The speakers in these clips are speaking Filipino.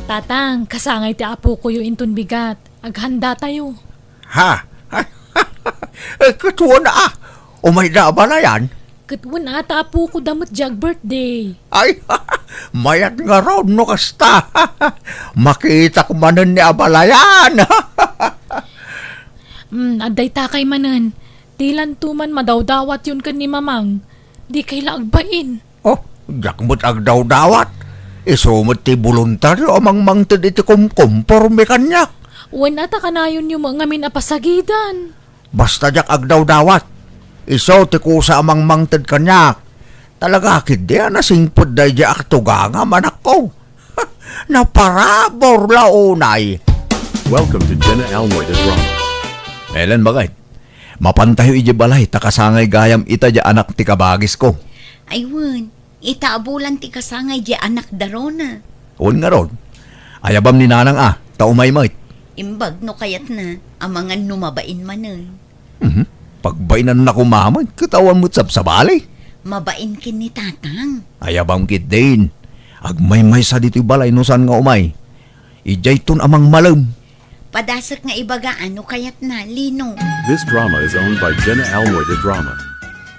Tatang, kasangay ti apo ko yung inton bigat. Aghanda tayo. Ha? Katuwa na Umay na ba na yan? Katwan ata apo ko damot jag birthday. Ay, mayat nga raw no kasta. Makita ko manan ni Abalayan. Aday takay manan. Tilan tuman madawdawat yun kan ni mamang. Di kay laagbain. Oh, jakmut ag daw-dawat. Isumot ti voluntaryo amang mangtid iti kumporme kanya. Uwan ata kanayon yung mga min apasagidan. Basta jak ag daw-dawat. Iso ti kusa amang mangtid kanya. Talaga akit diya nasingpod day di aktuganga manak ko. Naparabor launay. Welcome to Jenna Almoy the Drama. Ellen bagay. Mapantayo iji balay takasangay gayam ita di anak ti kabagis ko. Aywan, itaabulan ti kasangay di anak darona. Un nga ron. Ayabam ni nanang taumay-mayt. Imbag no kayat na, amangan numabain manen. Pagbainan na kumamay, katawan mo't sabsabali. Mabain kin ni tatang. Ayabam kit din. Agmay-may sa dito'y balay no saan nga umay. Ijay ton amang malam. Padasak nga ibagaan no kayat na, Lino. This drama is owned by Jenna Almoy the Drama.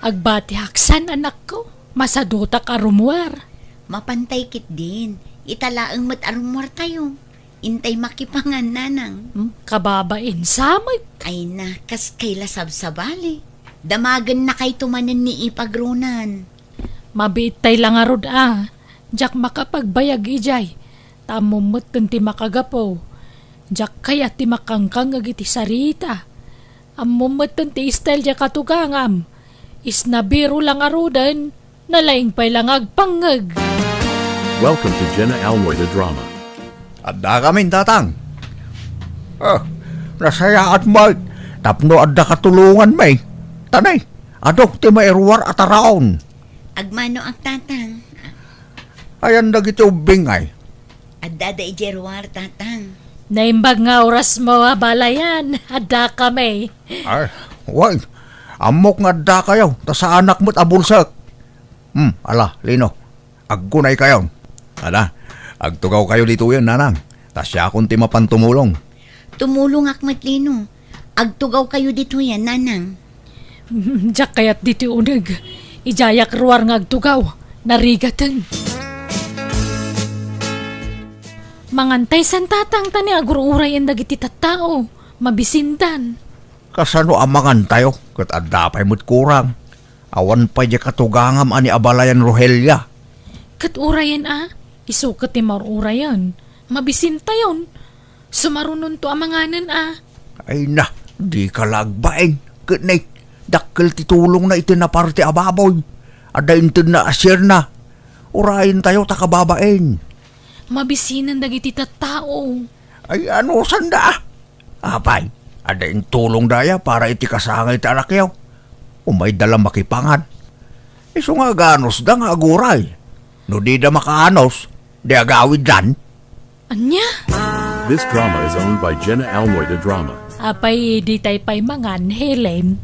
Agbati haksan anak ko. Masaduta ka rumwar. Mapantay kit din. Italaang mat-arumwar tayo. Intay makipangan nanang. Kababain samay. Ay na, kas kay lasab-sabali. Damagan na kay tumanan ni ipagrunan. Mabitay lang arod Jak makapagbayag ijay. Tamumot ti makagapo. Jak kaya ti makangkang agiti sarita. Amumot ti style ja katugangam. Isnabiro lang arudan. Nalaing pa'y lang agpangag. Welcome to Jenna Almoy the Drama. Adda kamin tatang. Nasaya at may. Tapno adda katulungan may. Tanay, adok ti mairwar at araon. Agmano ang tatang. Ayan dagiti ubing ay. Adada ijerwar tatang. Naimbag nga oras mo balayan. Ada kami. Ay, wag. Amok nga adda kayo. Ta sa anak mo't abulsak. Ala, Lino. Aggunay kayo. Ada, agtugaw kayo dito yan nanang. Tasya akong ti mapantumulong. Tumulong akmat Lino. Agtugaw kayo dito yan, nanang. Jak kayat dito unag. Ijayak ruwar nga agtugaw. Narigatan. Mangantay san tatang tani agururay ang dagiti tattao. Mabisindan. Kasano amangan tayo? Kat adda pa'y mo't kurang. Awan pa di katugangam ani Abalayan Rohelia. Kat urayan isukat ti marurayan. Mabisinta yon. Sumarunon to amanganan Ay na, di ka lagbaeng. Katnay, dakkel ti tulong na iti na parte ababoy. Ada intin na asyir na. Urayin tayo takababaeng. Mabisinan dagiti tattao. Ay ano sanda? Apay, ada in tulong daya para iti kasangay ti anak yaw. Umay dalang makipangan. Iso nga ganos da nga aguray. No di da makaanos, di agawid dan. Anya? This drama is owned by Jenna Almoy the Drama. Apay di tay pay mangan Helen.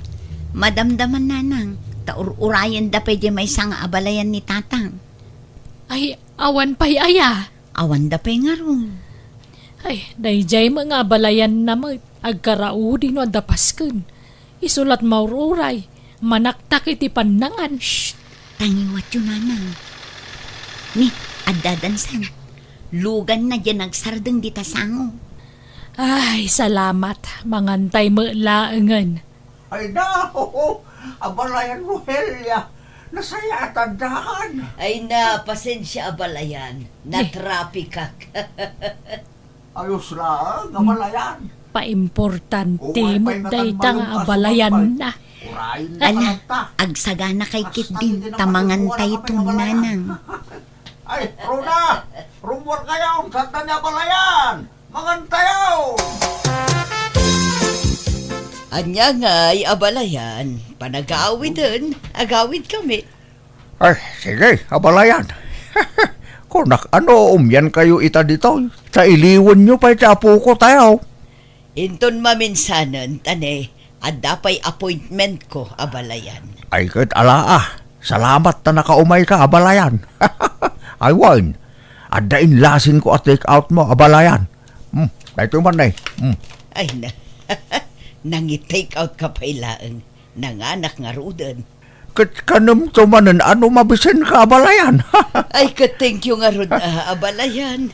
Madamdaman nanang. Taur-urayan da pwede may nga abalayan ni tatang. Ay, awan pay aya. Awan da pa'y nga ron. Ay, dayjay mga balayan na agkaraudi no adapasken. Isulat maururay. Manaktak iti panangan. Shh! Tangiwat yun nanang. Ni, adadansan. Lugan na dyan nagsardeng di tasango. Ay, salamat. Mangantay mo laengan. Ay na, Abalayan Rohelia. Nasaya at tandaan. Ay na, pasensya abalayan. Natrapikak. Ayos lang, Abalayan. Paimportante mo dayta nga abalayan na. Urayin Ala, ta. agsagana kay kit din tamangan tayo itong nanang. Ay, Rona! Rumor kayo! Santa niya Abalayan! Mangantayaw! Anya nga'y abalayan. Panag-aawid din. Agawid kami. Ay, sige, Abalayan. Kunak, ano, umyan kayo ita dito. Sa iliwan nyo pa itapo ko tayo. Inton maminsanan, tane. At dapay appointment ko, abalayan. Ay, kahit ala Salamat na nakaumay ka, Abalayan. Ay, wine. Adain lasin ko at take out mo, abalayan. Dahito man na Ay na. Nangi-take out ka pa ilaang. Nanganak nga rudan. Kat kanam tumanan, ano mabisin ka, abalayan? Ay ka-thank you nga rod, abalayan.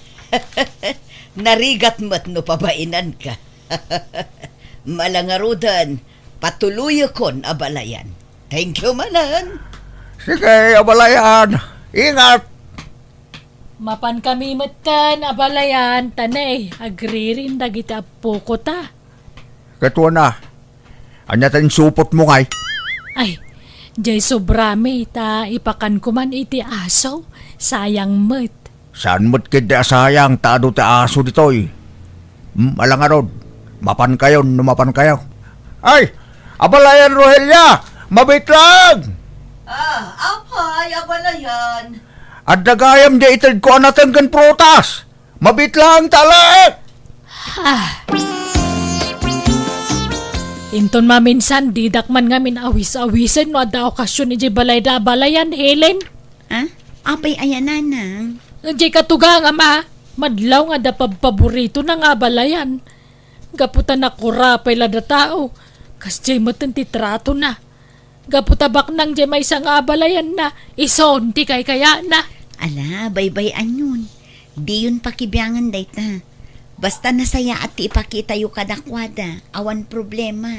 Narigat mo't no pabainan ka. Malangarudan, patuloy kon abalayan. Thank you manan. Sige, abalayan. Ingat. Mapan kami matan, abalayan, tanay. Agri rin dagiti apo ko ta. Katuwa na. Anya tayong supot mo ngay. Ay, jay sobrami ta ipakan ko man iti aso. Sayang met. Saan mo't kida sayang taado ta aso ditoy? Alang arod. Mapan kayo, numapan kayo. Ay! Abalayan, Rohelia! Mabait lang! Apay, abalayan. At dagayam di itad ko anatan kan protas! Mabait lang, talik! Inton maminsan, didak man ngamin awis-awisan no ada okasyon iti balay da balayan, Helen. Ha? Apay ayan nanang. Di katugang ama, madlaw nga da paborito na nga balayan. Gaputan na kurapay lada tao, kas jay matan titrato na. Gaputabak nang jay may isang abalayan na, ison ti kay kaya na. Ala, baybayan yun. Di yun pakibiyangan dayta. Basta nasaya at ipakita yung kadakwada, awan problema.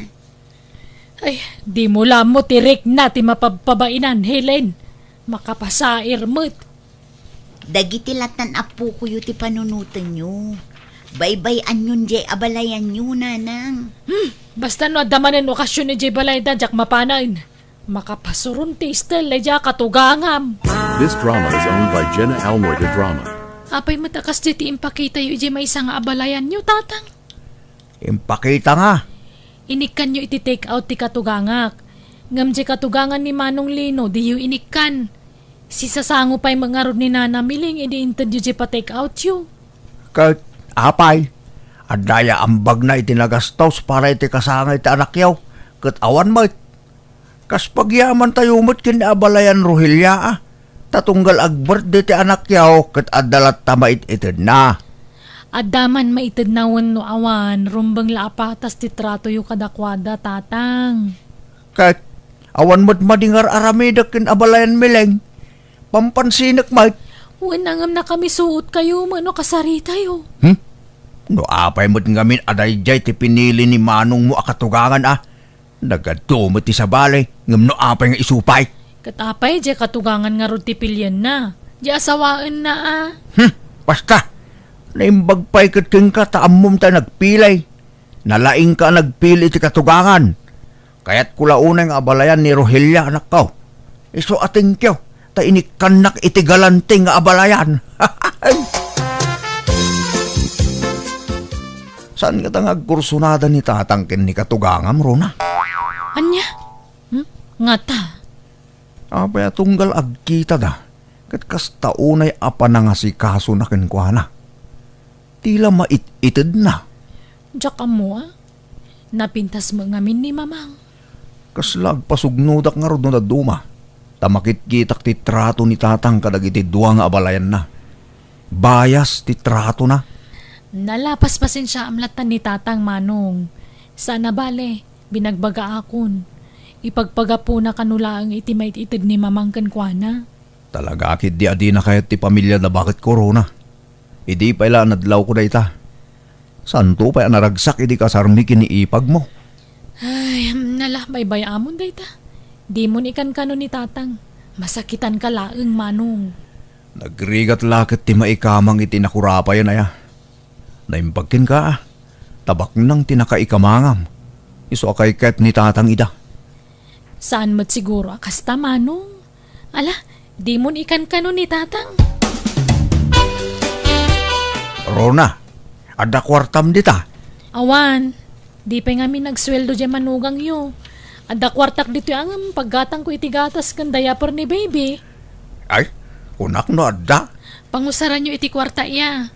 Ay, di mo lamo tirik na ti mapapabainan, Helen. Makapasair mo't. Dagiti latan apo ko yung ti panunutan nyo. Baybayan yun jay abalayan nyo, nanang. Basta no adamanan okasyon ni jay balay da, jak mapanain. Makapasurun ti Estel, leja katugangam. This drama is owned by Jenna Almoida Drama. Apay matakas diti impakita yu iti may isang abalayan nyo, tatang. Impakita nga. Inikan nyo iti take out ti katugangak. Ngam di katugangan ni Manong Lino, di yu inikan. Si sasango pa'y mangarod ni Nana Miling, idi intad yu di pa take out yu. Kat apay. Adaya ambag na itinagastos para iti kasangay ti anak yaw. Kat awan mo. Kas pagyaman tayo mo't kinabalayan, Rohelia Tatunggal agbert di ti anak yaw. Kat adalat tamait itid na. Adaman maitid nawan no awan, rumbang laapatas ti trato yu kadakwada, tatang. Kat awan mo't madingar aramidak kinabalayan mileng. Pampansinak mait. Wanangam na kami suot kayo, mano kasarita yo. No apay mo't ngamin aday jay ti pinili ni Manong mo akatugangan Nagado mo ti sa balay, ngam no apay nga isupay. Katapay, di katugangan nga rod ti pilyan na. Di asawaan na Basta, naimbag pa'y kating ka taamom ta nagpilay. Nalaing ka nagpili ti katugangan. Kaya't kulaunay nga abalayan ni Rohelia anak ko. Iso ating kyo, ta inikanak iti galanting nga abalayan. Saan ka tang agkursunada ni tatangkin ni katugangam, Rona? Anya? Nga ta. Apay atunggal agkita da. Kat kas taunay apa na nga si kaso na kinkwana. Tila mait-itid na. Diyak mo Napintas mo ngamin ni mamang. Kas lagpasugnudak nga ron na duma. Tamakit-kitak ti trato ni tatang kadagiti duwa nga abalayan na. Bayas ti trato na. Nalapas pasensya amlatan ni tatang Manong. Sana bale, binagbaga akon. Ipagpagapo na kanulaang itimait itid ni mamang kankwana. Talaga akit di adi na kayat ti pamilya na bakit korona. Idi pa ila nadlaw ko da ita. Santo pa naragsak idi kasarmi kiniipag mo. Ay, nala, baybay amon da ita. Di mo ikan kano ni tatang. Masakitan ka laeng, Manong. Nagrigat lakit ti maikamang iti nakurapay na ya. Naimpagkin ka Tabak nang tinakaikamangam. Iso akay ket ni tatang ida. Saan mo't siguro akasta, Manong? Ala, di mo ikan kano ni tatang. Rona, ada kwartam dita. Awan, di pa nga mi nagsweldo dyan manugang yo. Ada kwartak dito ang paggatang ko itigatas kan diaper ni baby. Ay, kunak no ada. Pangusaran nyo iti kwarta iya.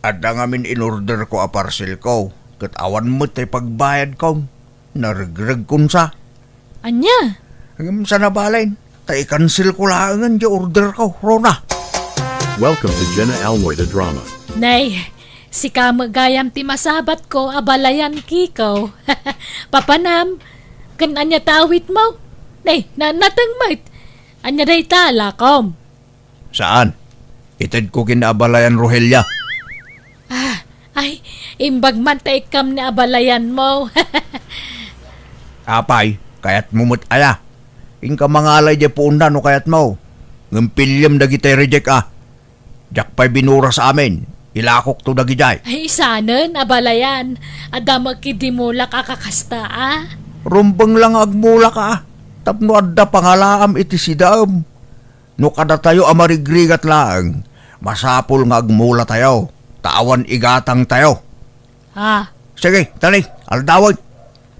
Ada ngamin in-order ko a parcel ko. Kat awan mo tay pagbayad ko. Narigrag kun sa. Anya? Hanggang sa nabalain. Tay cancel ko lang di order ko, Rona. Welcome to Jenna Almoy the Drama. Nay, si kamagayam ti masabat ko abalayan kiko. Papanam, kan anya tawit mo? Nay, natangmait. Anya day tala kom. Saan? Itid ko kinabalayan Rohelia. Ay, imbag man ta ikam ni abalayan mo. Apay, kayat mumut aya. Ingka mangalay di puundan no kayat mo. Ngimpilyam dagi tay reject Jak pa'y binura sa amin. Ilakok to dagi jay. Ay, isanen abalayan. Adama kidimula kakakasta Rumbang lang agmula ka. Tapno adda pangalaam iti sidaam. No kada tayo amarigrigat lang. Masapul nga agmula tayo. Tawan igatang tayo. Sige, tali, aldawag.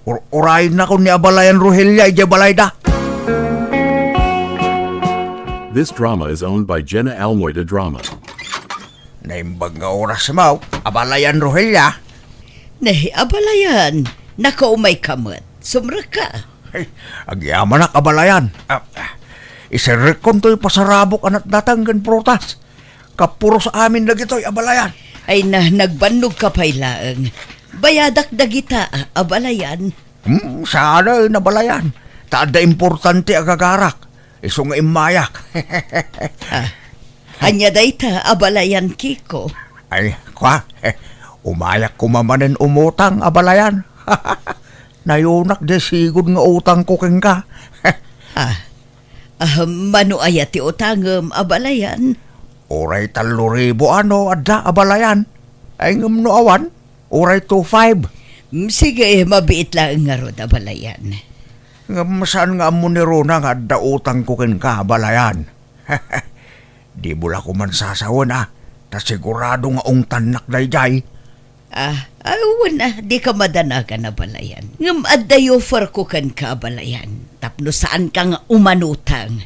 Urayin na ko ni abalayan Rohelia ija balayda. This drama is owned by Jenna Almoy the Drama. Naimbag nga oras mo, abalayan Rohelia. Nay, abalayan. Nakaumay kamot. Sumra ka. Ay, agyaman na kabalayan. Isirekon to'y pasarabok anat datanggan protas. Kapuro sa amin lagi to'y abalayan. Ay nagbannog ka pailaang. Bayadak dagita, abalayan. Sana nabalayan. Taada importante agagarak. Iso nga imayak. Anya dayta, abalayan kiko. Ay, umayak kumamanin umutang abalayan. Nayunak de sigod nga utang ko keng ka. Mano ayati utangam, abalayan. Oray 3,000 adda abalayan. Ay ngam no awan, oray 2,500. Sige, mabiit lang nga rod, abalayan. Ngam saan nga mo ni Rona nga adda utang ko ken ka abalayan. Di bula ko man sasawan ta sigurado nga tanak dayjay. Wala, di ka madanagan, abalayan. Ngam addayo for ko kan ka, abalayan. Tapno saan ka nga umanutang.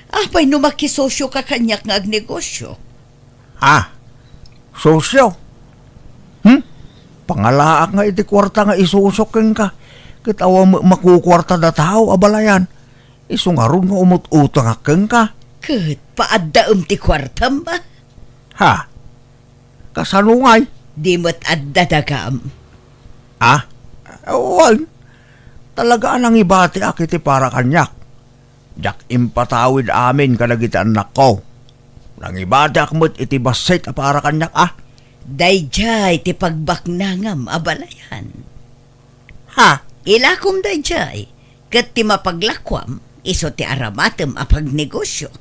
Pa'y no makisosyo ka kanyak nga agnegosyo. Sosyo? Pangalaak nga iti kwarta nga isusok ken ka. Kitawa makukwarta da tao, abalayan. Iso nga ron nga umut-utang akeng ka. Kat, paaddaam ti kwartam ba? Kasanungay? Di mo't adda dagam. Awan. Talaga anang ibati akiti para kanyak. Jak impatawid amin kadagiti anak ko. Nang ibati akmo't iti basit para kanyak Dayjay ti pagbaknangam, abalayan. Ilakom dayjay. Kat ti mapaglakwam, iso ti aramatem apag negosyo.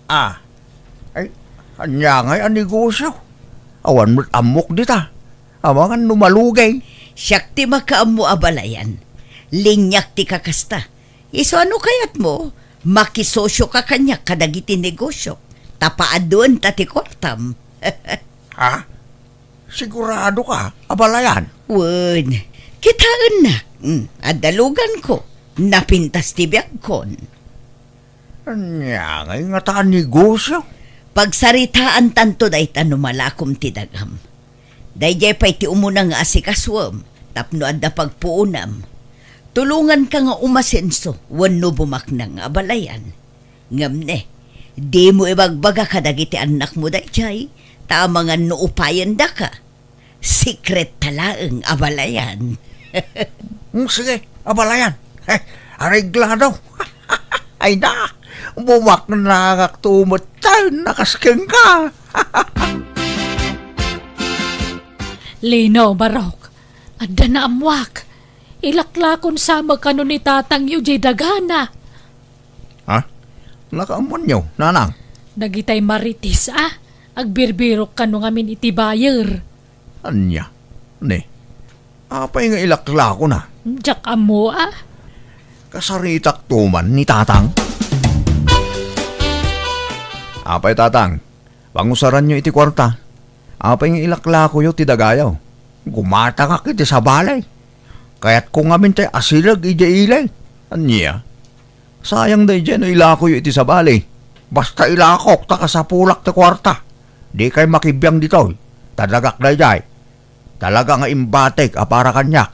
Ay, anya ngay ang negosyo. Awan mo't amok dita. Awangan numalugay. Siyak ti makaam abalayan. Linyak ti kakasta. Iso ano kayat mo? Makisosyo ka kanyak kadagiti negosyo. Tapaadun tati kwartam. Sigurado ka, abalayan? Wen, kitaan na. Adalugan ko. Napintas ti biyag kon. Anya ngay nga taan negosyo. Pagsaritaan tanto day tanumalakom ti dagam. Dayjay pa'y ti umuna nga asikaswam. Tapno adda pagpuunam. Tulungan ka nga umasenso, wano bumaknang abalayan. Ngamne, di mo ibagbaga ka dagiti anak mo dayjay, tamangan no upayan da ka. Secret talaang abalayan. Sige, abalayan. Areglado. Ay na, bumak na nakaktumot tayo, nakaskeng ka. Lino, Barok. Adda na amwak. Ilaklakon sa magkano ni tatang yu jay dagana. Nakaamon nyo, nanang. Dagitay maritis Agbirbirok kano ngamin iti bayer. Anya, ne. Apay nga ilaklako na. Jak amo Kasaritak tuman ni tatang. Apay tatang, pangusaran nyo iti kwarta. Apay nga ilaklako yu ti dagayaw. Gumata ka kiti sa balay. Kaya't kung amin tayo asilag ija ilay. Anya, sayang day dyan ilako yu iti sa balay. Basta ilakok ta ka sa pulak ti kwarta. Di kay makibiyang dito. Tadagak day jay. Talaga nga imbatek para kanyak.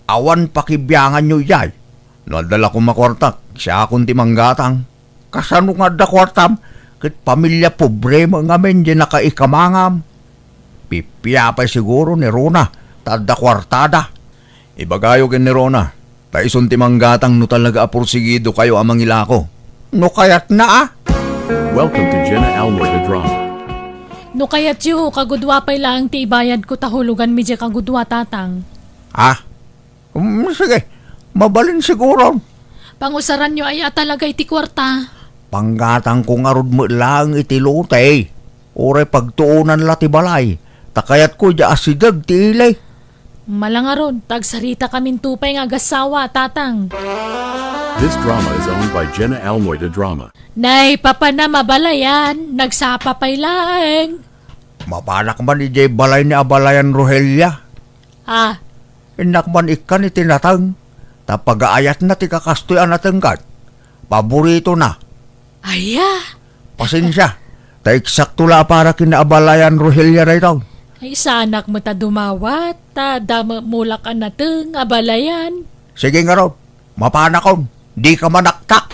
Awan pakibiyangan nyo jay. Nadala ko makwartak, siya akong timanggatang. Kasano nga da kwartam, Kat pamilya pobre mo ngamin di nakaikamangam. Pipiyapay siguro ni Rona, tada kwartada. Ibagayo ken ni Rona. Taisun ti manggatang no talaga apursigido kayo amang ilako. No kayat na Welcome to Jenna Almoida Drama. No kayat yu, kagudwa pa'y lang ti ibayad ko tahulugan mi di kagudwa tatang. Sige, mabalin siguro. Pangusaran nyo ay talaga iti kwarta. Panggatang kong arod mo lang itilote. Ore pagtuunan la ti balay. Takayat ko di asidag ti ilay. Malangaron, tagsarita kaming tupay nga gasawa, tatang. This drama is owned by Jenna Almoida Drama. Nay, papa na mabalayan, nagsapa pa'y laeng. Mapanak man ijay balay ni Abalayan Rohelia. Inak man ikan itinatang. Tapagaayat na ti kakastoyan na tengkat. Paborito na. Aya, Pasensya. Ta eksakto la para kina Abalayan Rohelia na ito. ay sanak mo ta dumawat, ta dama mulak an nateng, abalayan. Sige nga ron. Mapanakon. Di ka manaktak.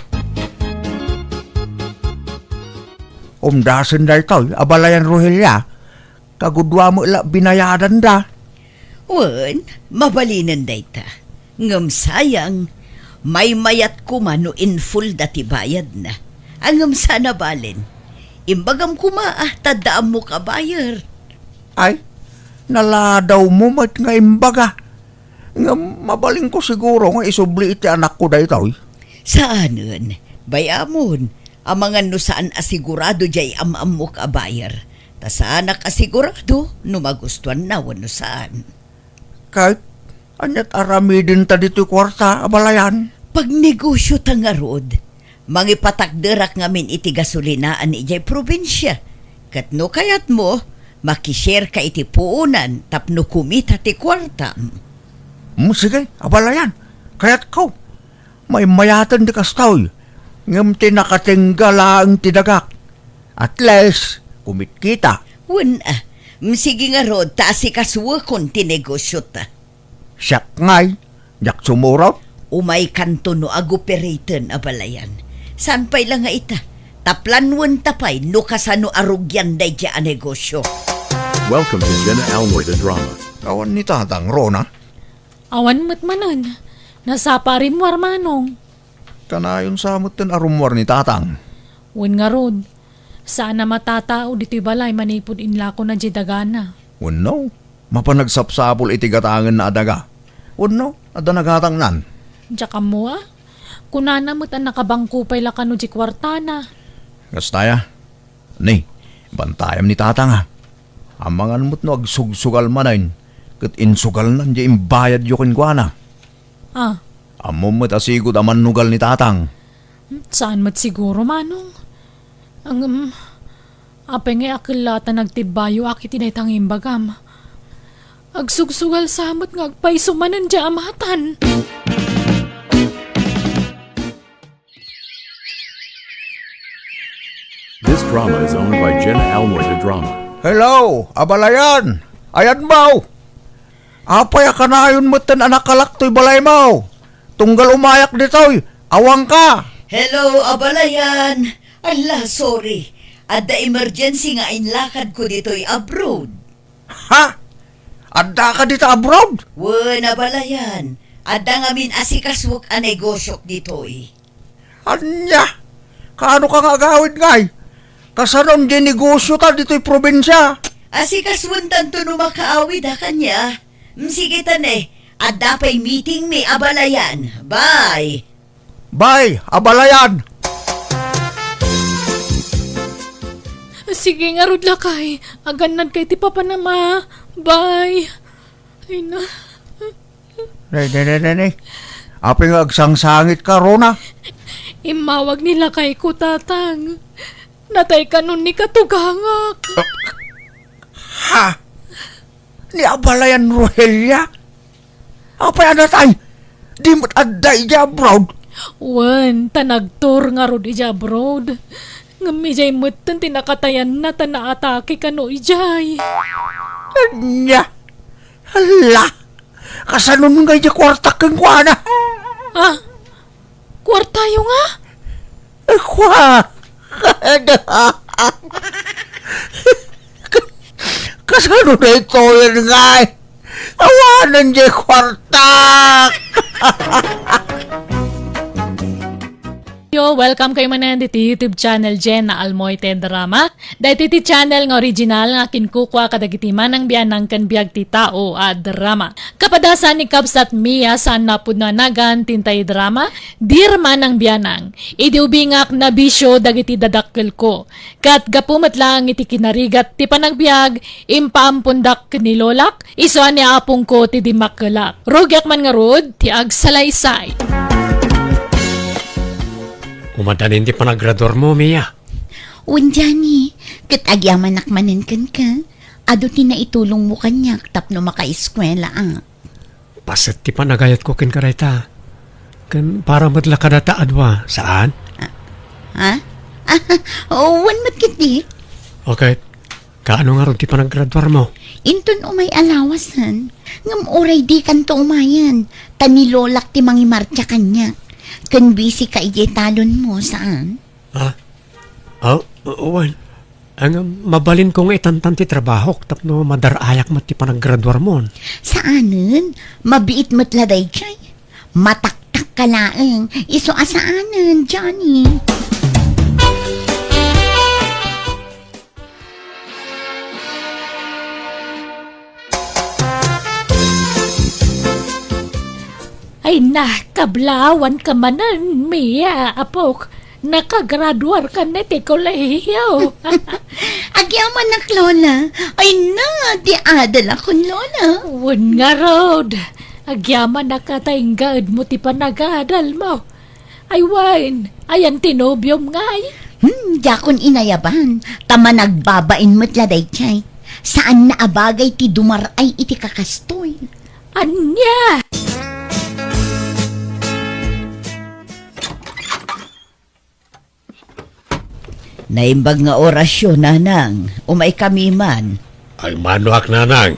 Umdasin na ito. Abalayan Rohelia. Kagudwa mo ila binayadan da. Wen, mabalinan dayta. Ngam sayang, may mayat kuma no in full dati bayad na. Angam sana balin. Imbagam kuma tadaam mo kabayar. Ay, naladaw mo mat nga imbaga. Nga mabaling ko siguro nga isubli iti anak ko da ito. Saanon, bayamon, ang mga no saan asigurado jay amam mo kabayar. Ta saanak asigurado, no magustuhan na wano saan. Kahit anyat aramidin ta dito kwarta, Abalayan. Pag negosyo tangarod, mangipatakderak ngamin iti gasolinaan ijay probinsya. Kat no kayat mo, makishare ka iti puunan tapno kumita ti kwarta. Sige, Abalayan. Kaya't ko. May mayatan di kastaw. Ngam tinakatinggala ang tidagak. At least, kumit kita. Wen sige nga rod, taasi kaswakon ti negosyo ta. Siyak ngay. Jak sumurot. Umay kanto no agoperaten Abalayan. San pa'y lang nga ita? Taplanwan tapay no kasano arugyan day dya a negosyo. Welcome to Jenna Almoida Drama. Kawan ni Tatang Rona. Awan mo't manan, nasapa rin mo armanong. Kanayon sa amutin arumwar ni Tatang. Wen nga rod, sana matatao dito'y balay manipod inlako na di dagana. Wano, mapanagsapsapol iti gatangan na adaga. Wano, ada nagatang nan. Diyak mo kunana mo't ang nakabangko pa'y lakano di kwartana. Gastaya, ni, bantayam ni Tatang ha. Amangan mo't no agsugsugal manayin, kat insugal nan di imbayad yukin kwa na. Amo mo't asigod aman nugal ni Tatang. Saan mo't siguro manong? Ang, apay nga akilata nagtibayo akit inaytang imbagam. Agsugsugal samot nga agpaiso manan di amatan. This drama is owned by Jenna Almoida Drama. Hello, Abalayan. Ayan mo. Apay akanayon mo't tan anak kalaktoy balay mo. Tunggal umayak ditoy. Awang ka. Hello, Abalayan. Allah, sorry. Adda emergency nga inlakad ko dito'y abroad. Ha? Adda ka dito abroad? Wen, Abalayan. Adda nga min asikaswak a negosyok dito'y. Anya? Kaano ka nga gawin ngay? Kasanon di negosyo ta dito'y probinsya. Asikaswan tanto no makaawid ha kanya. Sige tane, adda pa'y meeting ni Abalayan. Bye! Bye, Abalayan. Sige nga rod lakay, aganan kay ti papa na ma. Bye. Ay na. Nay. Aping agsangsangit ka, Rona. Imawag nila kay ko tatang. Natay ka nun ni katugangak. Ha? Ni Abalayan Rohelia? Apay anatay? Di mo't adda ija abroad? Wen, tanagtor nga rod ija abroad. Ngamijay mutan tinakatayan na tanaatake ka no ijay. Anya? Hala? Kasanon nga ija kwarta kang kwa na? Kwartayo nga? Kwa? Kasano na ito yun nga eh? Awanan niya kwarta! Yo, welcome kayo man dito YouTube channel Jenna Almoite Drama. Dahil iti channel nga original nga kinkukwa kadagitiman ng biyanang kan biyag ti tao a drama. Kapadasan ni Cubs at Mia saan napud na nagan tintay drama, dirman ng biyanang. Idi ubingak na bisyo dagiti dadakkel ko. Kat gapumat lang iti kinarigat ti panagbiag, impampundak ni lolak, iso ni apong ko ti di makelak. Rogyak man nga rod, ti agsalaysay. Umadanin di panagrador mo, Mia. Unjani, katagyaman nakmanin kan ka. Ado itulong mo kanyak tapno makaiskwela Pasit ti panagayat ko kin karayta. Kan para madla ka data adwa. Saan? Ha? Wan matkiti. Okay. Kaano nga ron ti panagrador mo? Inton umay alawasan. Ngam oray di kanto umayan. Tanilolak ti mangimartya kanya. Kan busy ka talon mo, saan? Ha? Well, ang mabalin ko nga itantan ti trabaho tapno madarayak mo ti panagrador mo. Saanan? Mabiit matladay chay. Mataktak ka laeng. Iso asaanan, Johnny. Ay na, kablawan ka manan, Mia, apok. Nakagraduar ka na ti kolehiyo. Agyaman nak, Lola. Ay na, di adal akong Lola. Wan nga rod. Agyaman na katainggad mo ti panagadal mo. Ay wan, ayan tinobyom ngay. Jakon inayaban. Tama nagbabain matladay chay. Saan na abagay ti dumaray iti kakastoy? Anya! Naimbag nga orasyon, nanang. Umay kami man. Ay manuak nanang.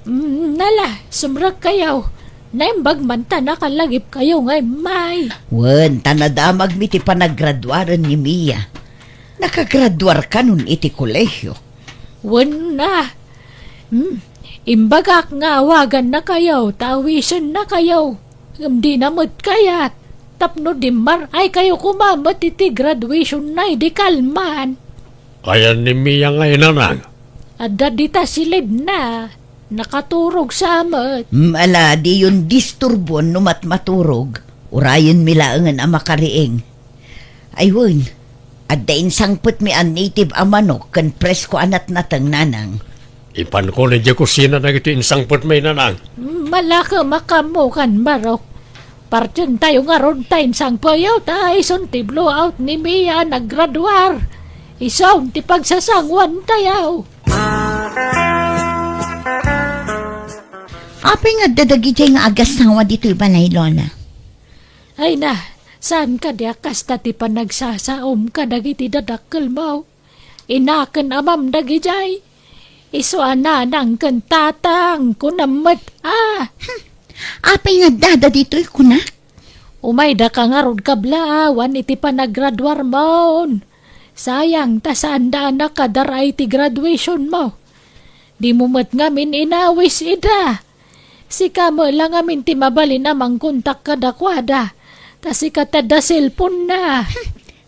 Nala, sumrag kayaw. Naimbag man ta nakalagip kayo ngay may. Wen, tanadamag mi ti panaggraduaran ni Mia. Nakagraduar ka nun iti kolehyo. Wan na. Imbagak nga awagan na kayaw, tawisan na kayaw. Di namot kayat. Tapno di maray kayo kumamot iti graduation na di kalman. Ayan ni Mia ngayon nanang. Adda dita silid na. Nakaturog sa amat. Ala, di yun disturbon numat maturog. Urayon milaangan ang makariing. Ayun, at dain sangput mi ang native amanok kan presko anat natang nanang. Ipan ko na di kusina na ito insang put may nanang. Malaka makamukan marok. Partyan tayo nga ron tayo sang payaw tayo son ti blowout ni Mia naggraduar. Isaw ti pagsasangwan tayo. Apay nga dadagi chay nga agas sawa dito balay, Lola. Ay na, saan ka di akas ti panagsasaom ka dagiti dadakkel mo? Inakan amam dagi jay. Iswa na nang kantatang kunamat Apay nga dada dito'y kunak. Umayda ka nga rod kablawan iti panaggraduar mo. Sayang, tasandaan na kadaray ti graduation mo. Di mo mat ngamin inawis ida. Sika mo lang ngamin ti mabalin namang kontak kadakwada. Tas ikatada cellphone na.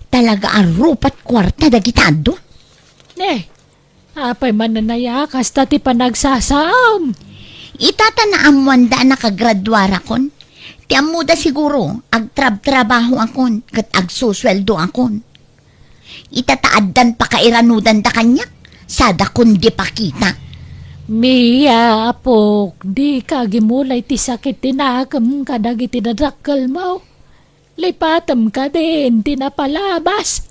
Talaga arupat kwarta dagitado. Apay mananaya kasta ti panagsasaam. Itatanaam wanda nakagraduara kon. Ti amuda siguro, agtrab-trabaho akon, kat agsusweldo akon. Itataaddan pa kairanudan da kanyak, sada kun di pakita. Mia, apok, di ka gimulay ti sakit tinakam ka dagiti dadakkel mo. Lipatam ka din, tinapalabas.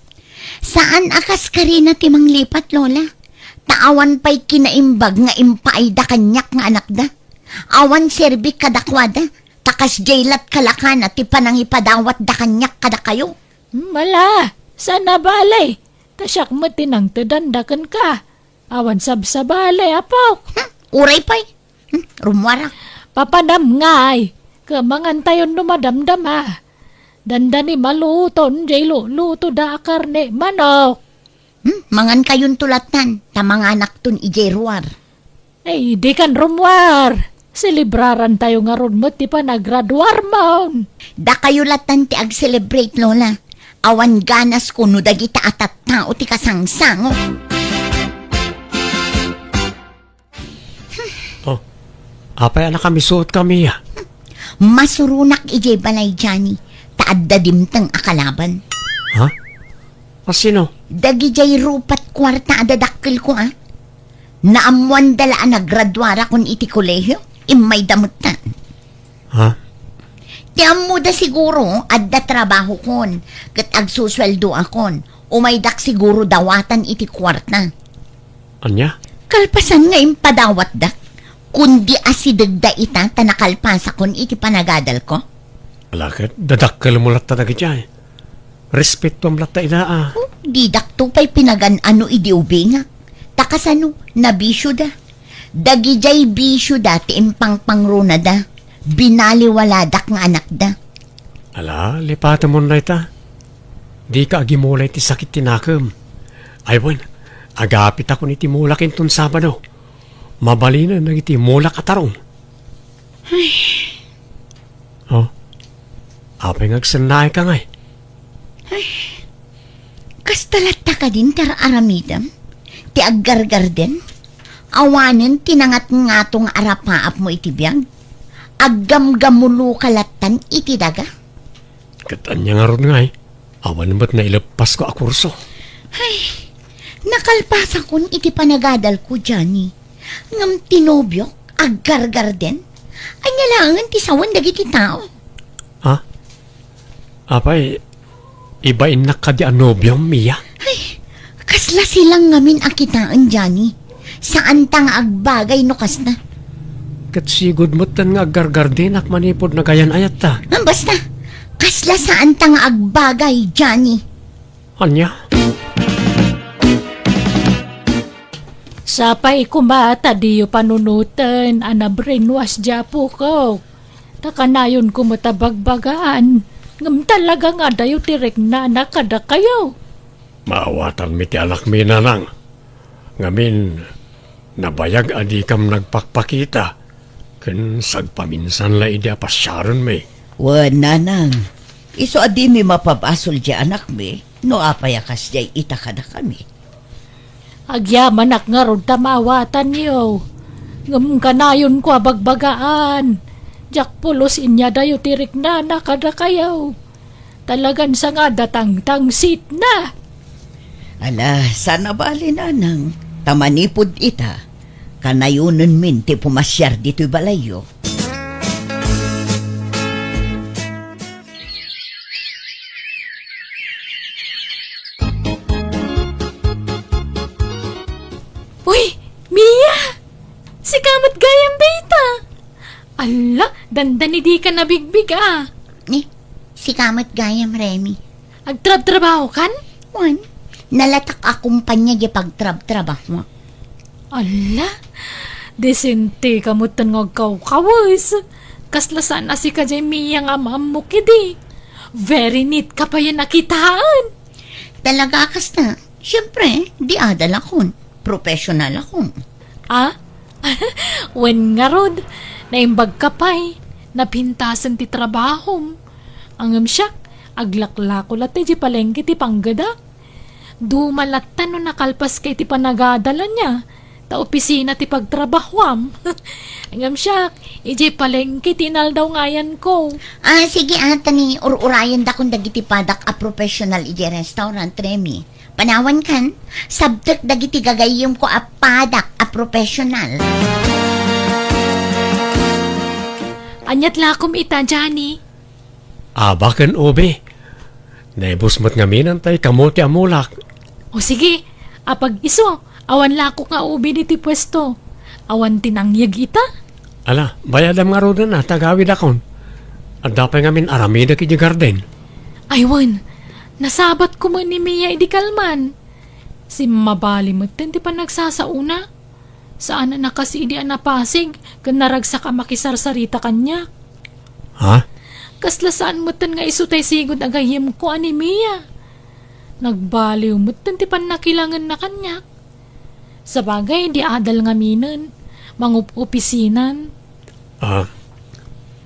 Saan akas ka rin na timang lipat, Lola? Taawan pa'y kinaimbag nga impaay da kanyak nga anak da. Awan serbi kadakwada, takas jaylat kalakana ti panangipadawat da kanyak kada kayo. Mala, sana balay. Tasyak mo tinang tedandakan ka. Awan sabsabalay, apok. Uray pa'y. Rumwara. Papadam ngay. Kamangan tayo numadamdam ha. Dandani maluton, jay luto da karne manok. Mangan kayon tulatan, tamang anak tun ijeruar. Ay, di kan rumwar. Selebraran tayo nga ron mo, ti pa nagraduar maun. Da kayo latan ti ag-celebrate, Lola. Awan ganas ko no dagita atat tao ti kasangsango. Oh, apay anak kami suot kami ya. Masurunak ije balay Johnny. Taadda dimtang akalaban. Ha? O sino? Dagi jay rupat kwarta adadakkel ko Naamuan dalaan nagradwara kun iti kolehyo. Imay damutan. Ha? Ti ammo da siguro adda trabaho kon. Kat agsusweldo akon. Umaydak siguro dawatan iti kwarta. Anya? Kalpasan nga impadawat dak. Kundi asidagda ita tanakalpasa kon iti panagadal ko. Alakit, dadakkel mo latta na gitya eh. Respeto am latta ina ah. Di dakto pa'y pinagan ano idi ubi nga. Takasano, nabisyo da. Dagijay bisyo da ti impang pangruna da. Binaliwaladak nga anak da. Ala, lipatan mo na ita. Di ka agimulay ti sakit tinakam. Aywan, agapit ako ni timulakin ton Sabado. Mabalinan na iti mulak atarong. Oh, apay ngagsanay ka ngay. Kastalat ka din tar aramidam. Ti aggargar din. Awanin tinangat nga tong arapaap mo iti biyag. Aggamgamulo kalatan iti daga. Katanya nga ron ngay. Awan ba't nailapas ko a kurso? Nakalpasa kon iti panagadal ko, Johnny. Ngam tinobyok, aggargar din. Anya langan ti sawan dagiti tao. Ha? Apay, ibain na ka di anobyong Mia? Kasla silang ngamin akitaan, Johnny. Saan tang agbagay no kas na? Kat sigod mo't nga gargar din ak manipod na gayan ayat ta. Basta, kasla saan tang agbagay, Johnny. Anya? Sapay kumata diyo panunutan, ana brainwash japo ko. Takanayon ko matabagbagaan. Ngam talaga nga dayo tirek na nakada kayo. Maawatan mi ti alak mi nanang. Ngamin, nabayag adi kam nagpakpakita. Ken sagpaminsan la idi apasyaron mi. Nanang. Iso adi mi mapabasol di anak mi. No apayakas di ita kada kami. Agyaman ak nga ron tamawatan niyo. Ngam kanayon ko abagbagaan. Jak pulos inya dayo tirik na nakada kayo. Talagan sa nga datang sit na. Ala, sana bali nanang. Tamanipod ita. Kanayunan min ti pumasyar dito'y balayo. Uy, Mia! Si kamat gayam data. Ala, dandani di ka nabigbig ah. Si kamat gayam, Remy. Agtrab-trabaho kan? Juan, nalatak akumpanya di pagtrab-trabaho. Ala, desente kamutan nga kaw-kawas. Kaslasan na si kajay Mia nga mamuk idi. Very neat ka pa yan nakitaan. Talaga kas na. Siyempre, di adal akon. Professional akon. Ah? Wen nga rod, naimbag ka pa'y, napintasan ti trabahom. Angam siya, aglaklako lati di palengke ti panggada. Dumalatan no nakalpas kay ti panagadala niya, ta opisina ti pagtrabahwam. Angam siya, iji palengke tinal daw ngayan ko. Sige ata ni urayan da kung dagiti padak a professional iji restaurant, Remy. Panawan kan, subject dagiti gagayim ko a padak a professional. Anyat lakom ita, Johnny. Abakan obe. Naibus mo't ngaminan tay kamote amulak. O sige, apag iso, awan lako nga ubi diti pwesto. Awan tinangyag ita. Ala, bayadam nga rodan na tagawid akon. At dapat ngamin aramida ki di garden. Aywan, nasabat ko man ni Mia idi kalman. Si mabali mo ti pa nagsasauna. Saan na kasi idi anapasig, kan naragsa ka makisarsarita kanya. Ha? Kaslasaan mo tan nga isutay sigod agayim ko ani Mia. Nagbaliw mo tan ti panakilangan na kanyak. Sa bagay, di adal nga minan. Mangupopisinan.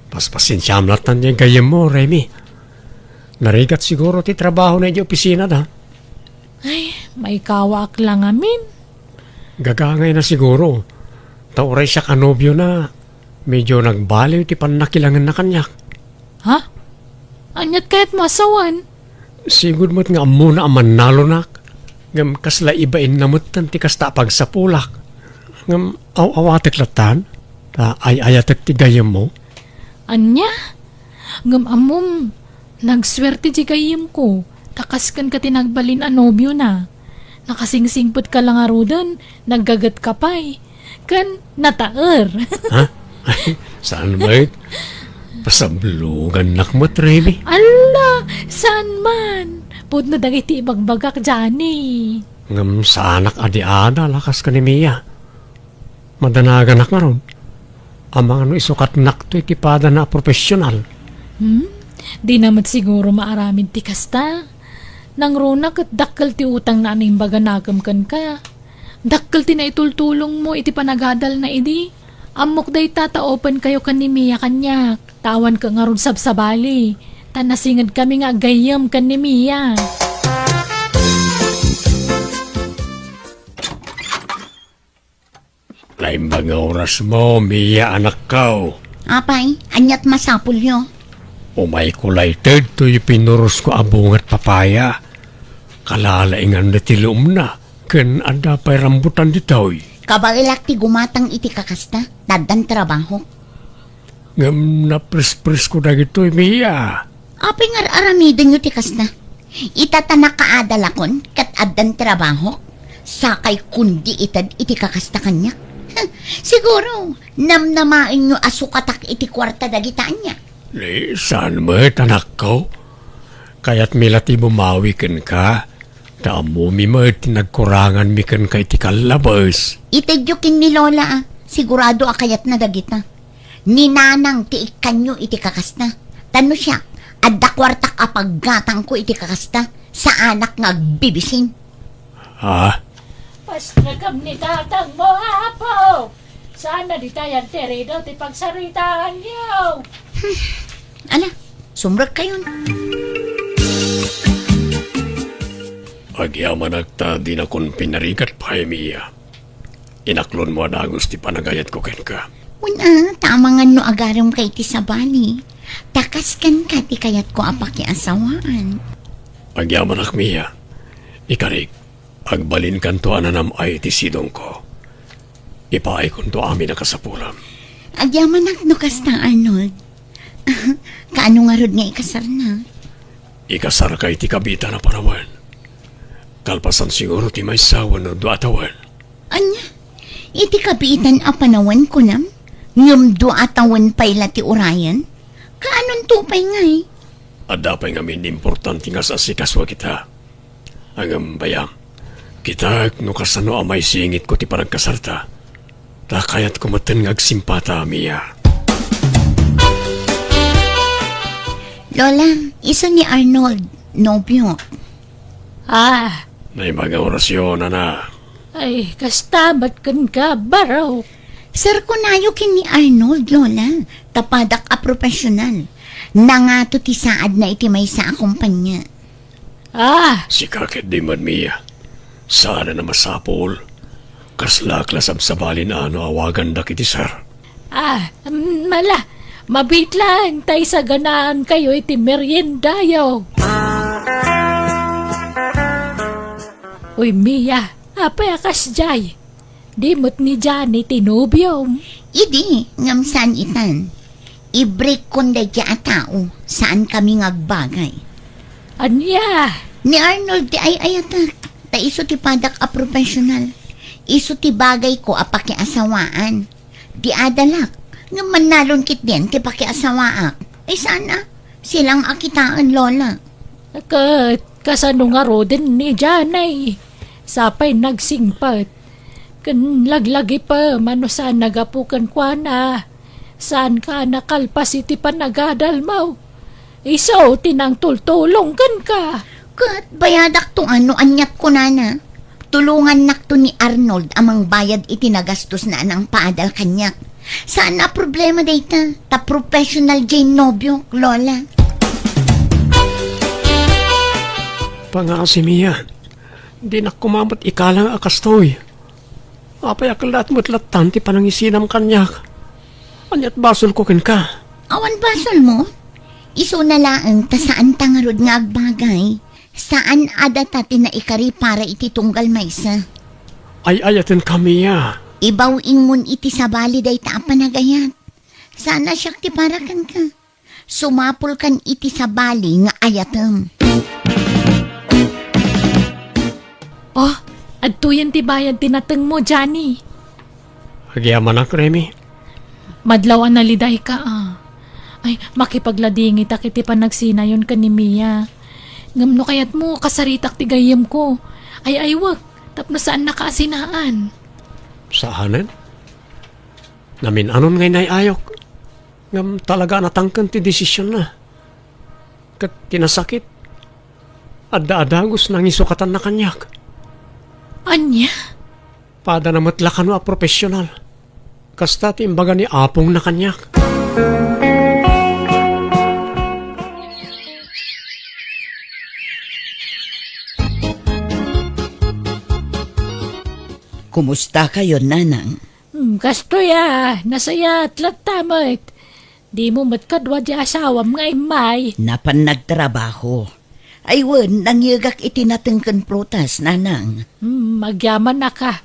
Paspasinsyam latan yung gayam mo, Remy. Narigat siguro ti trabaho na yung opisina da. Ay, may kawak lang amin. Gagangay na siguro. Tauray siya kanobyo na medyo nagbaliw ti panakilangan na kanyak. Ha? Anyat kahit masawan? Sigud mo't nga muna aman nalonak. Ngam kasla ibain namot ti kasta pagsapulak. Ngam awatek latan. Ta ay-ayatek ti gayam mo. Anya? Ngam amom, nagswerte di gayim ko. Takaskan ka tinagbalin a nobyo na. Nakasingsingpot ka lang arudan, naggagat ka pa'y. Kan nataer. Ha? Ay, saan ba it? Pasablugan nakmat, Remy. Ala, saan man? Pud na dagiti ibagbagak Johnny. Ngam sa anak adi-ada lakas ka ni Mia. Madanagan nak nga ron. Amang isukat nak to ikipada na profesional. Di naman siguro maaramin ti kasta. Nang runak at dakkel ti utang na aning baga nakamkan ka. Dakkel ti na itultulong mo iti panagadal na idi. Amok day tataopen kayo kan ni Mia kanyak. Tawan ka nga ron sabsabali. Tanasingad kami nga gayam kan ni Mia. Lain ba nga oras mo, Mia anak kao? Apay, anyat masapul yo. Umay kulay ted to yung pinurus ko abong at papaya. Kalalaingan na tilum na. Ken ada pa'y rambutan ditoy. Kabailak ti gumatang iti kakasta, dadan trabaho. Ngam na pres-pres ko na gito'y, Mia. Apay nga aramidin nyo ti kasta. Itatanak kaadalakon, kat adan trabaho. Sakay kundi itad iti kakasta kanyak. Siguro, namnamain nyo asukatak iti kwarta dagitaan niya. Saan mo anak ko? Kaya't milati bumawi ken ka. Tamo mi mo tinagkurangan mi ken kay ti kalabas. Itedyokin ni Lola sigurado akayat na dagita. Ninanang ti ikanyo iti kakasta. Tano siya, adda kwartak apaggatang ko iti kakasta sa anak nga bibisin. Ha? Pas nagam ni tatang mo, apo! Sana di tayo tere daw ti pagsaritaan niyo. Ala, sumrag kayon. Agyaman agta di na kon pinarigat pa, Mia. Inaklon mo na gusti panagayat ko ken ka. Una, tamangan no agaram kay ti sabali. Takas kan ka ti kayat ko apaki asawaan. Agyaman ak, Mia. Ikarig, agbalin kan to ananam ay ti sidong ko. Ipaay kon to amin na kasapulam. Agyaman ak no kasta Arnold. Kaano nga rod nga ikasar na? Ikasar kay ti kabita na parawan. Kalpasan siguro ti may sawan no duatawan. Anya, iti kapitan a panawan ko nam? Ngam duatawan pa'y lati urayan? Kaanon tupay ngay? Ada pa'y ngamin importante nga sa sikaswa kita. Ang bayam, kita no kasano amay singit ko ti paragkasarta. Ta kayat kumaten nga agsimpata, Mia. Lola, isa ni Arnold, nobyo. Ah, May mga orasyon na. ay, kastabat kan ka, baraw. Sir ko nayo kin ni Arnold, Lola. Tapadak a profesional. Nangato ti saad na iti may sa akumpanya. Ah, Si kakit di man, Mia. Sana na masapol. Kaslaklas ang sabalin ano awagan da kiti sir. mala, mabit lang, tay sa ganaan kayo iti merienda yaw. Uy, Mia, apay akas jay. Di mo't ni Johnny tinubyom. Idi, ngam saan itan. I-break kon da a tao, saan kami ngagbagay. Anya, Ni Arnold ti ay ayatak. Ta iso ti padak a profesional. Iso ti bagay ko a pakiasawaan. Di adalak. Nga manalon kit din ti pakiasawaak. Ay sana, silang akitaan, Lola. kasano nga ro din ni Johnny. Sapay nagsingpat. Kan laglagi pa, mano saan nagapukan kwa na. Saan ka nakalpas iti panagadal mo? Isaw, tinang tultulong kan ka. Kat bayadak to ano anyat ko na. Tulungan nak to ni Arnold amang bayad itinagastos na anang paadal kanyak. Saan na problema data? Ta professional Jane Nobyo, Lola. Panga si Mia. Di na kumamot ikalang akastoy. Apay akalat mo't latanti panangisinam kanyak. Anyat basol ko kin ka. Awan basol mo? Iso na laang ta saan tangarod nga agbagay. Saan ada tati na ikari para iti tunggal maysa? Ay ayatin kami ya. Ibaw ingon iti sabali day ta panagayat. Sana siyak ti para kan ka. Sumapol kan iti sabali nga ayatem. Oh, adto yan ti bayan tinateng mo, Johnny. Agyaman ak, Remy. Madlawan na liday ka Ay, makipagladingi ta kiti panagsina yun ka ni Mia. Ngamno kayat mo, kasaritak ti gayem ko. Ay, wag. Tapno saan nakaasinaan? Saanan? Namin anon ngay ayok. Ngam talaga natangkan ti desisyon na. Kat kinasakit. Adda-adagos nang isukatan na kanyak. Anya? Pada na matlakan a profesional. Kasta ti imbaga ni apong na kanyak. Kumusta kayo, nanang? Gasto ya, nasaya at latamit. Di mo matkadwa di asawam nga imay. Napan nagtrabaho. Ay wen, nangyagak itinatengken protas, nanang. Magyaman na ka.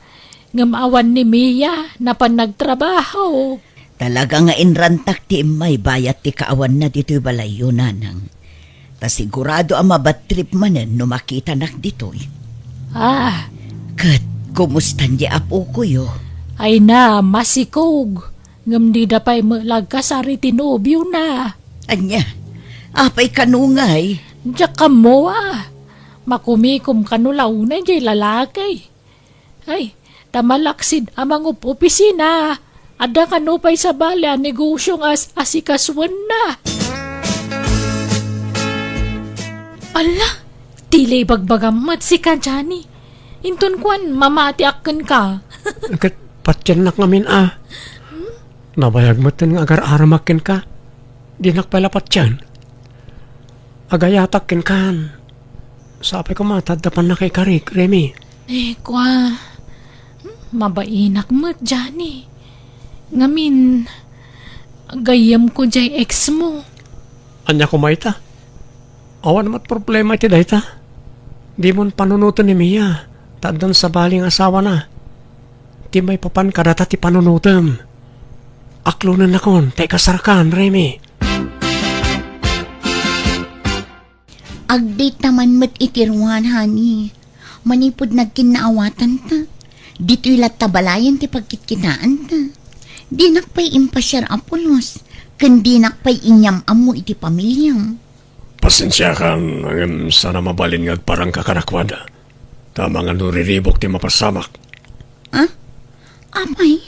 Ngamawan ni Mia na pa nagtrabaho. Talaga nga inrantak ti may bayat ti kaawan na dito'y balayo, nanang. Ta sigurado ang mabatrip manen no makita nak dito'y. Kat, kumustan di apo ko yo? Ay na, masikog. Ngam di da pa'y malagkasari tinobyo na. Anya, apay kanungay. Diyak ka mo Makumikom kanulaw na di lalaki. Ay, tamalaksid amang opisina. Ada kanupay sa balya negosyong asikaswan na. Ala, tilay bagbagamat si ka, Johnny. Intun kwan, mamati akin ka. Kat patyan nak ngamin Nabayag mo tin nga agar aramakin ka. Di nakpala patyan. Agayatak kin kan. Sapay ko matadapan na kay Karik, Remy. Kwa, mabainak mo, Johnny. Ngamin, gayam ko jay ex mo. Anya ko maita. Awan mat problema iti dayta. Di mon panunutan ni Mia. Tadan sa baling asawa na. Di may papan kadata ti panunutam. Aklo na nakon, tay kasarakan, Remy. Agdate naman mat itirwan, honey. Manipod nagkinaawatan ta. Dito'y latabalayan ti pagkitkinaan ta. Di nakpay impasyar apulos. Kandi nakpay inyam amo iti pamilyang. Pasensya kan, sana mabalin nga parang kakarakwada. Tama nga nuriribok ti mapasamak. Apay,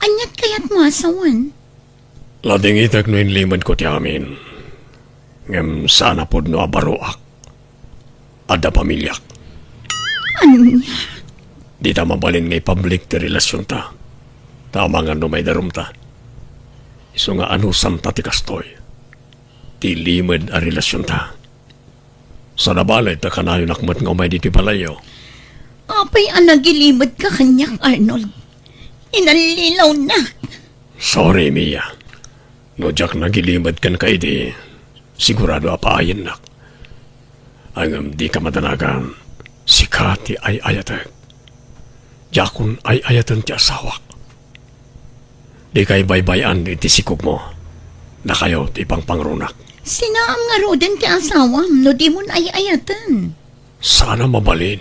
anyat kayat mo asawan? Lading itag no inlimad ko ti amin. Ngem sana pod no abaroak. Ada pamilyak. Ano? Di ta mabalin ngay public ti relasyon ta. Tama nga no may darum ta. Iso nga anusam ta ti kastoy. Ti limad a relasyon ta. Sa nabalay ta kanayon akmat nga umay di ti balayo. Apay anagilimad ka kanyak, Arnold. Inalilaw na. Sorry, Mia. No jak nagilimad kan kay di. Sigurado apaayin nak. Ang di ka madanagan. Sikati ay ayatag. Jakun ay ayatan ti asawak. Di kay baybayan iti sikog mo. Na kayo ti pangpangrunak. Sinaam nga roden ti asawam, no di mo ay ayatan. Sana mabalin.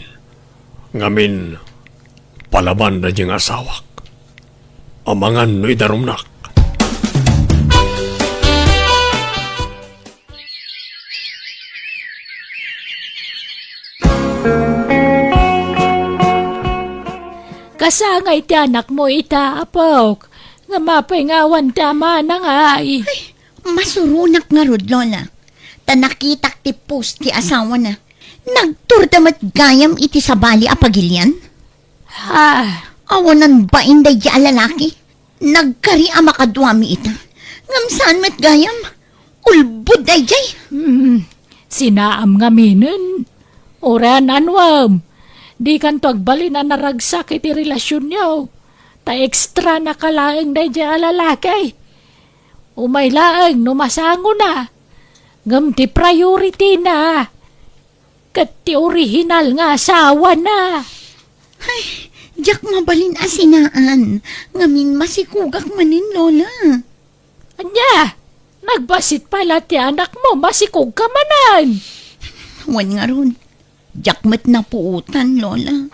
Ngamin, palaban na diyang asawak. Amangan no idarumnak. Kasangay ti anak mo itapok. Nga mapay ngawan tama na nga Masurunak nga rod, Lola. Ta nakitak ti post ti asawa na. Nagturdamat gayam iti sabali apagilyan. Ha, Awanan ba inday di alalaki? Nagkari amakadwami ita. Ngamsaan met gayam? Ulbud day jay. sinaam nga minin. Oran anwam. Di kan to agbalin na naragsak iti relasyon niyo. Ta ekstra na kalaeng day di alalaki. Umay laeng numasango na. Ngam ti priority na. Kat ti original nga asawa na. Jak mabalin asinaan. Ngamin masikugak manin, Lola. Anya, nagbasit pala ti anak mo, masikog ka manan. Wan nga ron. Jak met na puutan, Lola.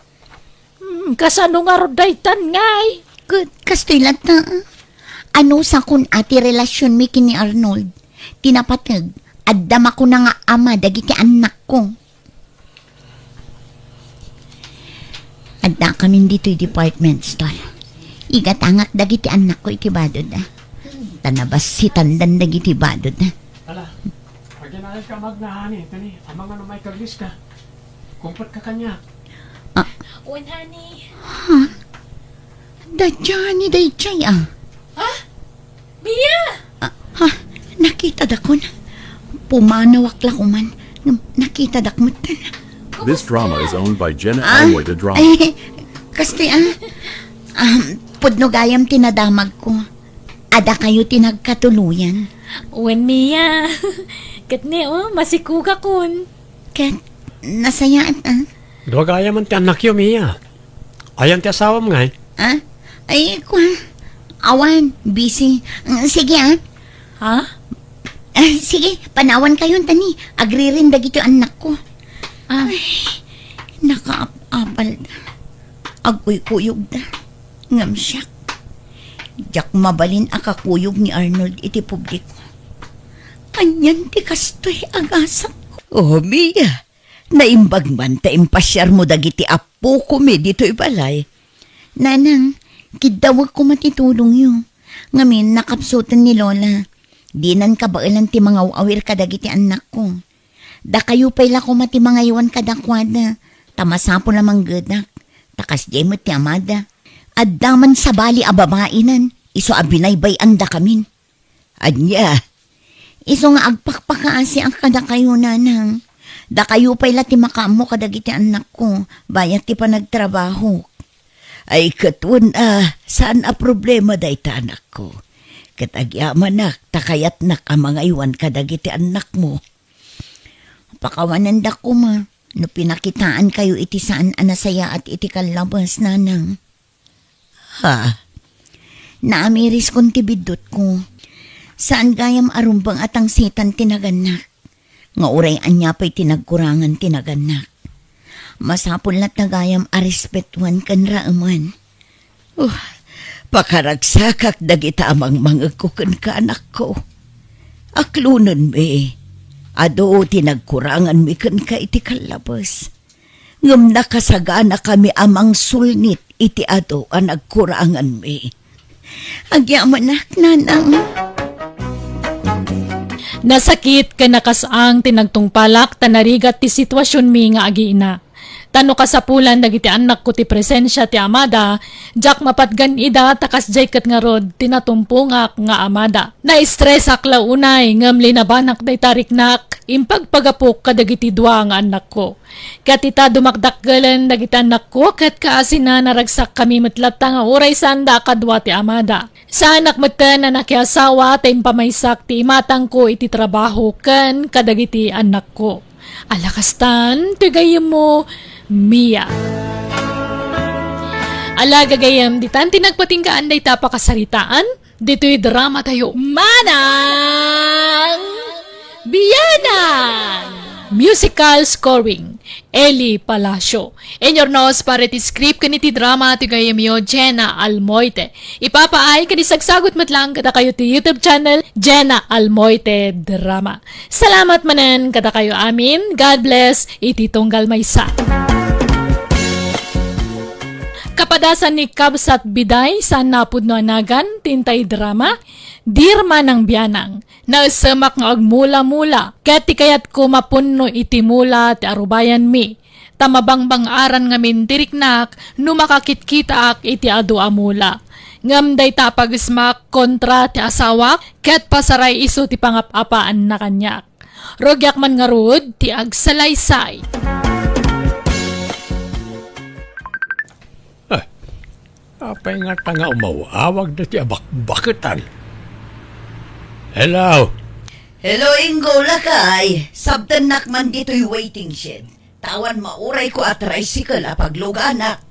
Kasano nga ro daytan ngay. Good, kastilat na. Ano sa kun ati relasyon mi kini Arnold? Tinapatag, addam ako na nga ama dagiti anak ko. Adda kami dito'y department store. Igatangak dagiti anak ko iti badod na. Tanabas si tandan dagiti badod na. Ala, pagyanayag ka magnahani, tani, amang ano may kaglis ka. Kumpot ka kanya. Wen, honey. Dadya ni Dayjay ah. Mia! Ha, nakita dakon. Pumanawak lakuman. Nakita dakmut. This drama is owned by Jenna Almoy the Drama. Ay, kasi pudno gayam tinadamag ko. Ada kayo tinagkatuluyan. Wen, Mia. Katni, masikuga kun. Kat, nasayaan Duwagaya man ti anak yo, Mia. Ayan ti asawa mo nga Ah? Ay, awan, busy. Sige Ha? sige, panawan kayo tani. Agri rin dagito anak ko. Nakaapal na. Agoy-kuyog na. Ngam siya. Jak mabalin akakuyog ni Arnold iti publiko. Anyan ti kastoy agasak ko. Oh, Mia. Naimbag man ta impasyar mo dagiti apo ko mi dito'y balay. Nanang, kidawag ko matitulong yun. Ngamin, nakapsutan ni Lola. Dinan ka ba ilan ti mga awir kadagiti anak ko. Da kayo pala ko mati mga iwan kadakwada. Tamasapo namang gadak. Takas jay mo ti amada. At daman sa bali ababainan. Iso abinaybay anda kamin. Anya, Iso nga agpakpakaasi ang kada kayo nanang. Da kayo pala ti makaamo kadagiti anak ko. Bayat ti pa nagtrabaho. ay katun saan a problema day ta anak ko. Katagyaman nak, takayat nak ang mga iwan kadagiti anak mo. Pakawanan da ko ma. No pinakitaan kayo iti saan anasaya at iti kalabas nanang. Ha? Naamiris kong tibidot ko. Saan gayam arumbang atang sitan tinaganak. Nga uray anya pa'y tinagkurangan tinaganak. Masapon lat na gayam arespetuan kan raaman. Pakaragsakak dagita amang mga kukan ka anak ko. Aklunan me. Ado tinagkurangan mi kan ka iti kalabas. Ngam nakasagana kami amang sulnit iti ado ang nagkurangan mi. Agyamanak nanang. Nasakit ka nakasang tinagtungpalak tanarigat ti sitwasyon mi nga agiina. Tano kasapulan dagiti anak ko ti presensya ti amada, jak mapatgan ida takas jay kat nga rod tinatumpungak nga amada. Na-stress akla unay ngam linabanak day tariknak, impagpagapok kadagiti dua nga anak ko. Kat ita dumakdakgalan dagiti anak ko, kat kaasina naragsak kami matlata nga oray sanda kadwa ti amada. Sa anak matan na nakiasawa tayong pamaysak ti imatang ko iti trabaho kan kadagiti anak ko. Alakastan, tigayam mo, Mia. Ala gagayam, di tan tinagpatinggaan day tapakasaritaan, dito'y drama tayo, Manang Biyanan! Musical scoring, Eli Palacio. In your nose, para ti script kaniti drama ti gayam yo, Jenna Almoite. Ipapaay kanisagsagot matlang kada kayo ti YouTube channel, Jenna Almoite Drama. Salamat manen kada kayo amin. God bless, iti tunggal maysa. Napadasan ni Kabsat Biday sa napud no anagan, tintay drama, dirma ng biyanang, na semak nga agmula-mula, kaya ti kayat ko mapunno iti mula ti arubayan mi, tamabangbang aran nga mindiriknak, no makakitkita ak iti adu amula. Ngam day tapag smak kontra ti asawa, kaya't pasaray iso ti pangapapaan na kanyak. Rogyak man nga rod, ti agsalaysay. Apay nga tanga umawawag na ti abak-bakitan. Hello? Hello, Ingo Lakay. Sabdan nakman dito'y waiting shed. Tawan mauray ko at tricycle apag luganak.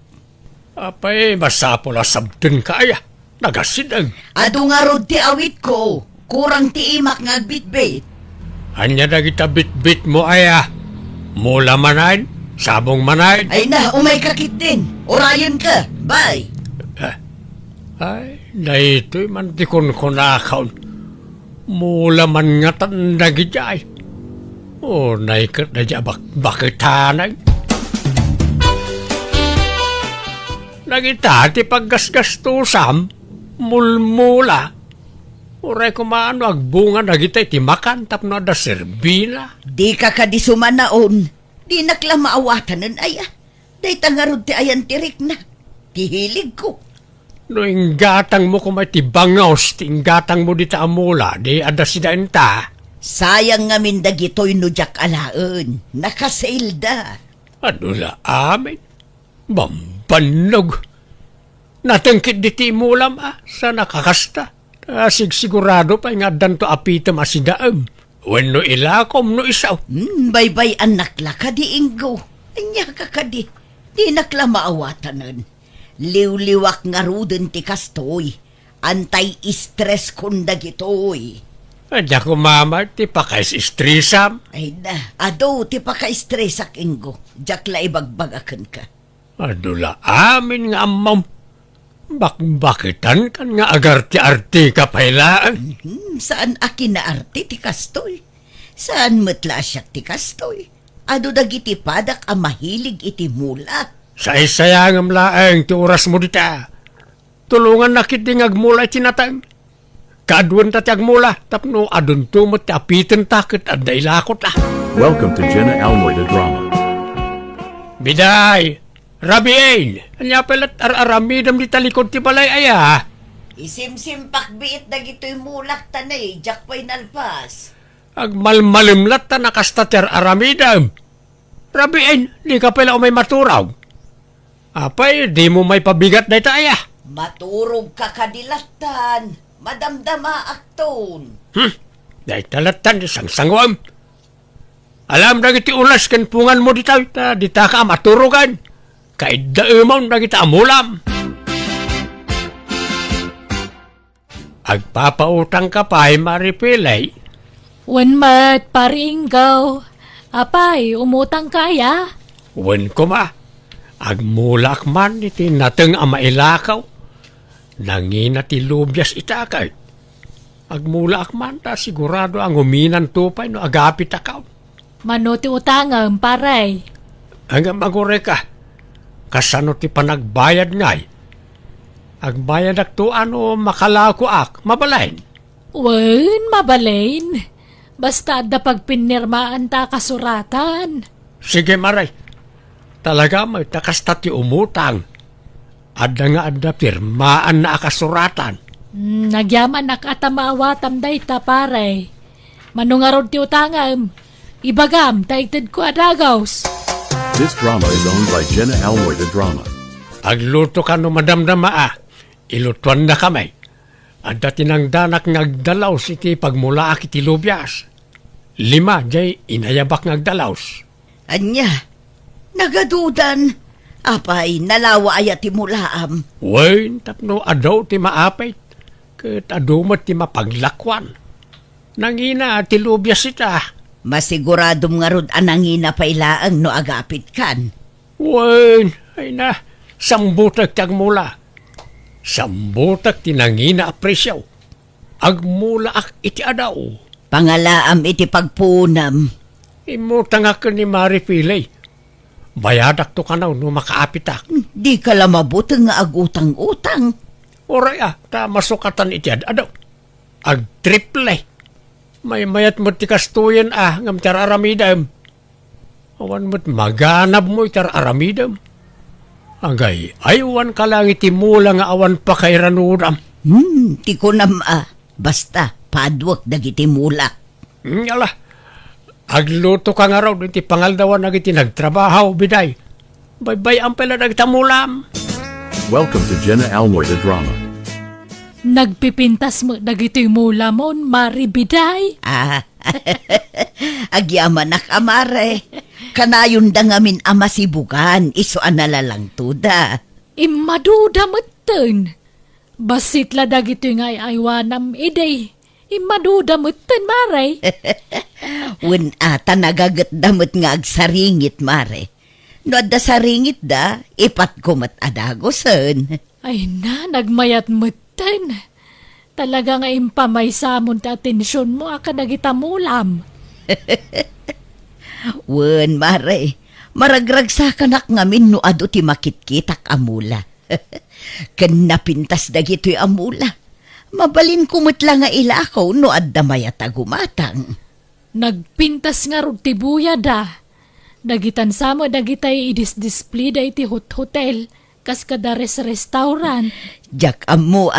Apay masapol asabden kaya. Nagasidang. Ado nga rod ti awit ko. Kurang ti imak nga bitbit. Anya na kita bit-bit mo aya. Mula manayin, sabong manayin. Ay na, umay kakit din. Orayon ka. Bye. Ay, na ito'y mantikon ko na akaun. Mula man nga tanda gijay. O, naikat na dya bakitanay. Nagita ti paggasgastusam, mulmula. Uray kumano agbunga nagita iti makan tapno da serbina. Di ka kadisumanaon. Di nakla maawatanan aya. Day tangarod ti ayan tirik na. Tihilig ko. No inggatang mo kumay ti bangaws, ti inggatang mo di ta amula, di ada sidain ta. Sayang nga mindagitoy no jak alaen. Nakasailda. Ano la amin? Bambanog. Natengkit di ti mulam sa nakakasta. Sigurado pa nga danto apitam asidaam. When no ilakom no isaw. Bye-bye anak la ka di Ingo. Anya ka ka di. Di nakla maawatanan. Liw-liwak nga ruden ti kastoy. Anti-stress kunda gitoy. Adya ko mama, ti pakais-istrisam. Ay na, ado ti paka-stressak Ingo. Jak la ibagbagakan ka. Adula amin nga amam. Bakbakitan kan nga agar ti arti ka pailaan. Saan akin na arte ti kastoy? Saan matla siya ti kastoy? Ado dagiti padak ang mahilig iti mula. Sa isayangam laeng ti oras mo dita. Tulungan na kiti ngagmula tinatang. Kaadwan ta ti agmula, tapno adun tumot ti apitan takit at dailakot la. Welcome to Jenna Almoida Drama. Biday! Rabiain! Anya palat ar-aramidam di talikod ti balay aya. Isim-sim pakbiit dagito'y mulak tanay, jakpay nalpas. Agmalmalimlat ta nakasta ti ar-aramidam. Rabiain, di ka pala umay maturaw. Apay, di mo may pabigat na aya. Maturog ka kadilatan, madamdama akton. Dahil talatan di sang-sangwam. Alam na iti ulas kan pungan mo dita, dita ka maturugan. Kahit daumon na kita amulam. Agpapautang ka pa ay maripilay. Wen mat paringgaw. Apay, umutang kaya? Wen ko ma. Agmulak man iti nateng amailakaw. Nangina ti lubyas itakay. Agmulak man ta sigurado ang uminan tupay no agapit akaw. Mano ti utangam, paray. Hanggang magure ka. Kasano ti panagbayad ngay. Agbayad ak to ano makalako ak, mabalain. Wen, mabalain. Basta da pagpinirmaan ta kasuratan. Sige maray. Talaga may takasta ti umutang. Adda nga adda pirmaan na akasuratan. Nagyaman nakatamawatam day ta paray. Manungarod ti utangam. Ibagam, taigtid ko adagaws. This drama is owned by Jenna Almoida Drama. Agluto ka no madamdama ilutuan na kamay. Adda tinangdanak ngagdalaw iti pagmula iti lubyas. 5 jay inayabak ngagdalaws. Anya, nagadudan. Apay, nalawa ayat ti mulaam. Wain tapno adaw ti maapay. Ket adumat ti mapaglakwan. Nangina ti lubyas ita. Masiguradom nga rod anangina pailaang no agapit kan. Wain, ay na, sambutak ti agmula. Sambutak ti nangina apresyaw. Agmula ak iti adaw. Pangalaam iti pagpunam. Imutang ako ni Mari Pilay. bayadak to ka na no makaapitak. Di ka la mabuti nga agutang-utang. Oray ta masukatan iti adaw. Ag triple. May mayat mo ti kastuyen ngam tararamidam. Awan mo't maganap mo itararamidam. Agay, aywan ka lang iti mula nga awan pa kay ranudam. Ti ko nam basta, padwak dagiti mula. Ala, agluto ka nga raw, iti pangaldawan nagiti nagtrabaho, biday. Bye-bye ang pala nagtamulam. Welcome to Jenna Almoy the Drama. Nagpipintas mo dagito'y mula mon, maribiday. Agyaman na kamare. Kanayon da ngamin amasibugan, iso analalang tuda. Imaduda moten. Basit la dagito'y nga aywanam iday. Imaduda moten, maray. Wen ata nagagat damot nga agsaringit, mare. No da saringit da, ipat kumat adagosan. Ay na, nagmayat moten. Talaga nga impamay samon ta atensyon mo akadagitamulam. Wen, mare, maragragsakan ngamin no ado ti makitkitak amula. Ken napintas dagito'y amula. Mabalin kumutla nga ilakaw no adda mayat agumatang. Nagpintas nga rod ti buya da. Dagitan samo dagitay idis-display da iti hotel. Kas kada restaurant. Jak amo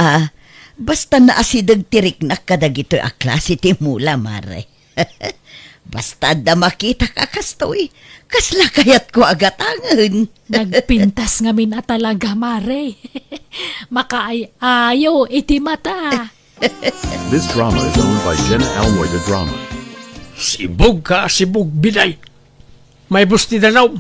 basta naasidag tirik na kadagito'y klase ti mula, mare. Basta da makita ka kastoy, kasla kayat ko agatangan. Nagpintas ngamin talaga, mare. Makaayaw iti mata. This drama is owned by Jenna Almoy the Drama. Sibog ka, sibog biday. May busti danaw.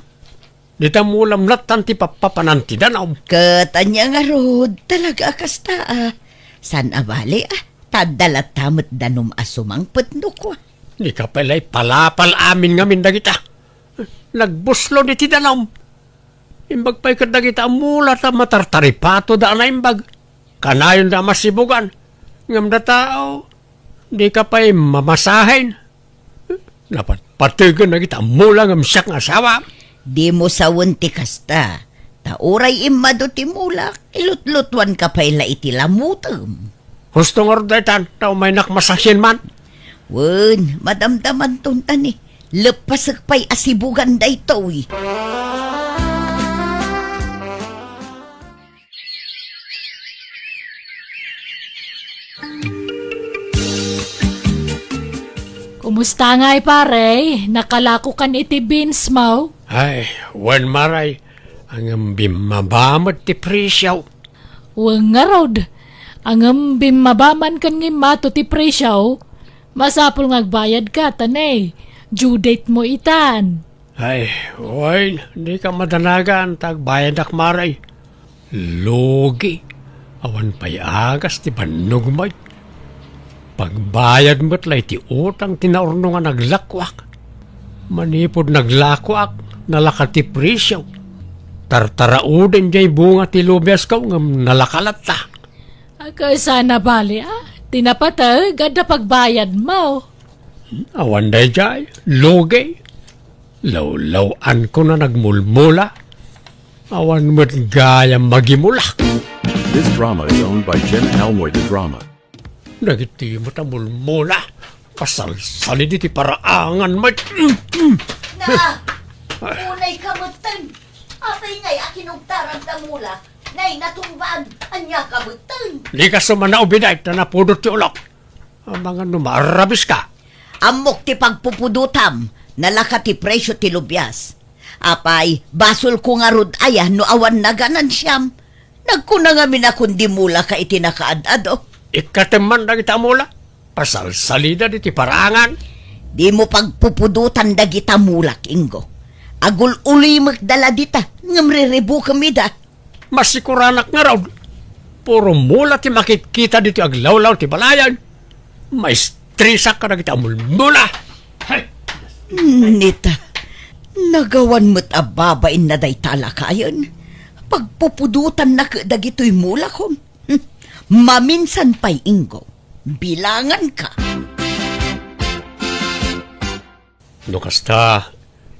Dita mulam natan ti papapanan ti danaw. Katanya nga rod, talaga kasta San abali tadalat tamot danom asumang putno ko. Di ka pala'y palapal amin ngamin dagita. Nagbuslo di ti danaw. Imbag pa'y kadagita mula ta matartaripato da na imbag. Kanayon da masibugan. Ngam da tao, di ka pa'y mamasahin. Dapat patigan na kita mula ngam siyak nga asawa. Di mo sawunti kasta. Tauray imado ti mulak, ilutlutwan ka pa'y iti lamutam. Gusto nga rin daitan, na umay nakmasahin man. Wen, madamdaman tuntan lepasak pa'y asibugan da ito Kumusta nga'y pare? Nakalako kan iti beans mo? Ay, wan maray, ang bimabamat ti presyaw. Wang nga rod. Ang bimabaman kan nga mato ti presyaw. Masapul ngagbayad ka, tanay. Due date mo itan. Ay, oy, di ka madanagan, tagbayad ak maray. Logi, awan pa'y agas ti banugmay. Pagbayad mo't lay ti utang tinaurno nga naglakwak. Manipod naglakwak, nalakati presyaw. Tartarauden jay bunga ti lubyas ka ngam nalakalat ta. Sana bali tinapatag ganda pagbayad mo. Awan day jay, logi. Law-lawan ko na nagmulmula. Awan mo't gaya magimulak. This drama is owned by Jenna Almoy the Drama. Nagiti mo ta mulmula. Kasal-sali diti paraangan mo. Unay kamutan. Apay ngay akinugtarang tamula. Nay natumbaan. Anya kamutan. Di ka sumana ubiday na napudot ti ulok. Ang mga numarabis ka. Amok ti pagpupudutam. Nalaka ti presyo ti lubyas. Apay, basol ko nga rod no awan na ganan siyam. Nagkuna nga minakundi mula ka itinakaadado. Ikateman na kita mula. Pasal-salida diti paraangan. Di mo pagpupudutan dagita mulak, Ingo. Agul uli magdala dita, ngamriribu kami da. Masikuranak nga raw. Puro mula ti makikita dito aglawlaw ti balayan. Maistrisa ka na kita mulmula. Hay! Nita, nagawan mo't ababain na day talakayan. Pagpupudutan na dagito'y mula ko. Maminsan pa'y Ingo. Bilangan ka. No kasta,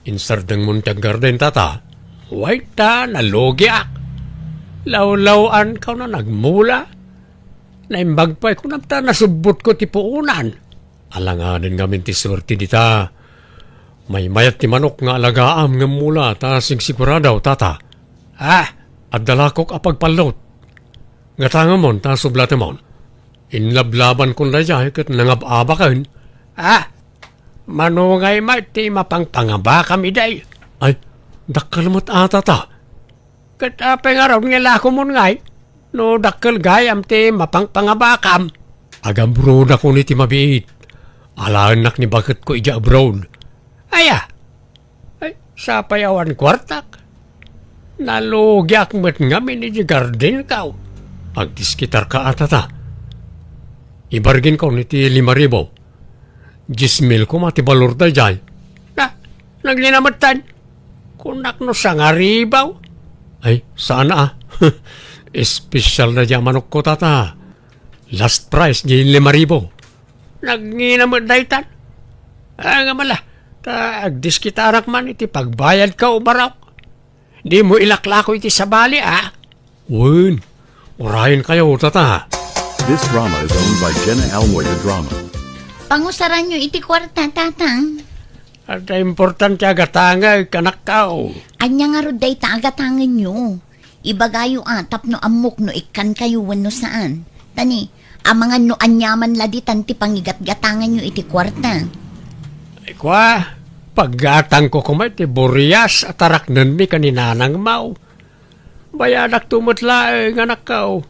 insardang Montag Garden tata. Wait ta, nalogyak. Law-lawan ka na nagmula. Naimbagpay ko na ta, nasubot ko ti puunan. Alanganin nga ti swerte dita. May mayat ti manok nga alagaam nga mula, ta siguradaw, tata. At dalakok apagpalot. Nga tangamon, ta sublatemon. Inlablaban ko na dyan, kat nangababakan. Manungay ti mapangpangaba kami day. Ay, dakkalmot ata ta. Kat pengaron nga lako mon ngay. No dakkal gayam ti mapangpangabakam. Agambro na ko ni ti mabiit. Alanak ni bakit ko ija abroad. Ay, sa payawan kwartak. Nalugyak met ngamin ni garden kaw. Agdiskitar ka atata. Ibargin ko ni ti 5,000. 10,000 ko matibalor da dyan. Naglinamatan. Kunak no sa nga ribaw. Ay, sana Espesyal na dyan manok ko, tata. Last price, dyan 5,000. Nagninaman da itan. Nga mala, agdiskitarak man iti pagbayad ka o baraw. Di mo ilaklako iti sabali, Win, urahin kayo, tata. This drama is owned by Jenna Almoida Drama. Pangusaran nyo iti kwarta, tatang. At importante agatanga, kanak kao. Anya nga roday ta agatangan nyo. Ibagayo atap no amok no ikan kayo wano saan. Tani, amangan no anyaman laditan ti pangigat-gatangan nyo iti kwarta. Ay kwa, paggatang ko kumay ti Boreas at araknan mi kaninanang mau. Bayadak tumutla nga nakaw.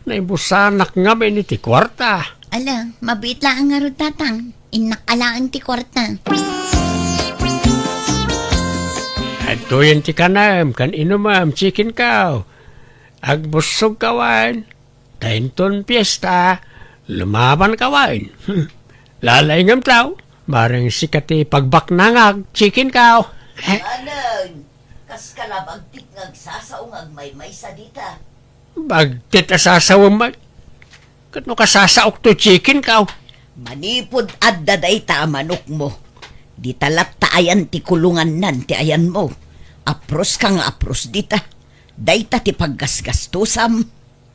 Naibusanak nga may iti kwarta. Ala, mabit lang nga ro tatang. Inakalaan ti kwarta. At tuyan ti kanam, kan inumam, chicken cow. Agbusog kawan. Tainton piyesta, lumaban kawan. Lalay ngam tao, barang sikati pagbaknangag, chicken cow. Anan, kas kalabagtik ngagsasaong agmay-may sa dita. Bagtit asasawang mag. Kat no kasasaok to chicken cow. Manipod at daday ta manok mo. Di talat ta ayan ti kulungan nan ti ayan mo. Apros ka nga apros dita. Day ta ti paggasgastusam.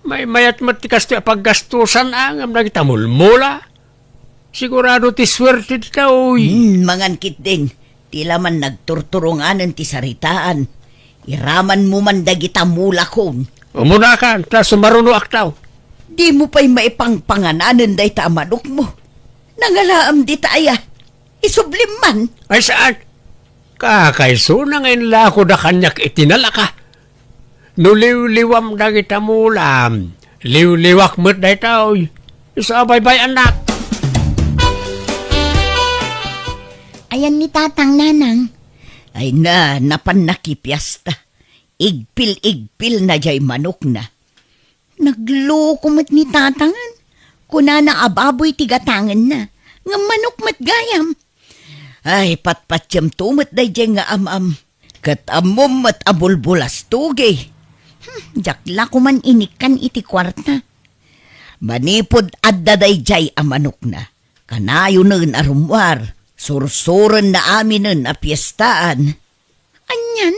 May mayat matikas ti paggastusan ang nagita mulmula. Sigurado ti swerte dita, uy. Mangankit din. Tila man nagturturunganan ti saritaan. Iraman mo man dagita mula kon. Umuna ka, ta sumaruno aktaw. Di mo pa'y maipangpangananan day ta manok mo. Nangalaam di taaya. Isublim man. Ay saan? Kakaiso na ngayon lako da kanyak itinala ka. Nuliw-liwam na kita mulam. Liw-liwak mo't day tao. Isa bay-bay anak. Ayan ni tatang nanang. Ay na, napan nakipyasta. Igpil-igpil na jay manok na. Naglukumot ni tatangan. Kuna na ababoy tigatangan na. Nga manok matgayam. Ay, patpatyam tumot day jay nga amam. Kat amom at abulbulas tugay. Jakla ko man inikan iti kwarta. Manipod adda day jay amanok na. Kanayo nun arumwar. Sursuran na amin nun a piyestaan. Anyan,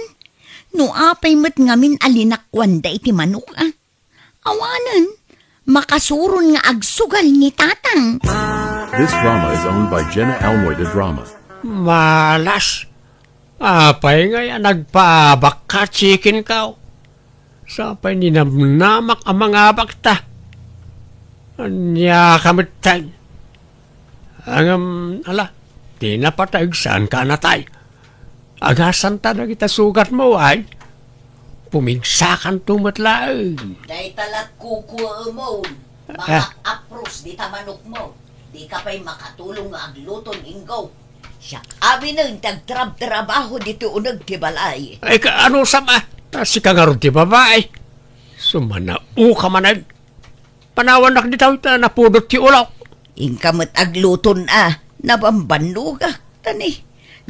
no apay mo't ngamin alinakwan da iti manok Awanan, makasurun nga agsugal ni tatang. This drama is owned by Jenna Almoida Drama. Malas. Apay nga nagpaabak ka, chicken cow. Sapay ninamnamak ang mga bakta. Anya kamitay. Ala, di napatay saan ka natay. Agasan ta na kita sugat mo ay. Pumigsakan tumatlaang. Day talat kukuha mo. Makak-apros di tamanok mo. Di ka pa'y makatulong nga agluton inggaw. Siya abi nun tagtrab-trabaho dito unag ti balay. Ay ano sama? Si kangarong ti babae. Sumanao ka manag. Panawanak di tao ita napudot ti ulaw. Ingkamot agluton nabambanluga. Tani,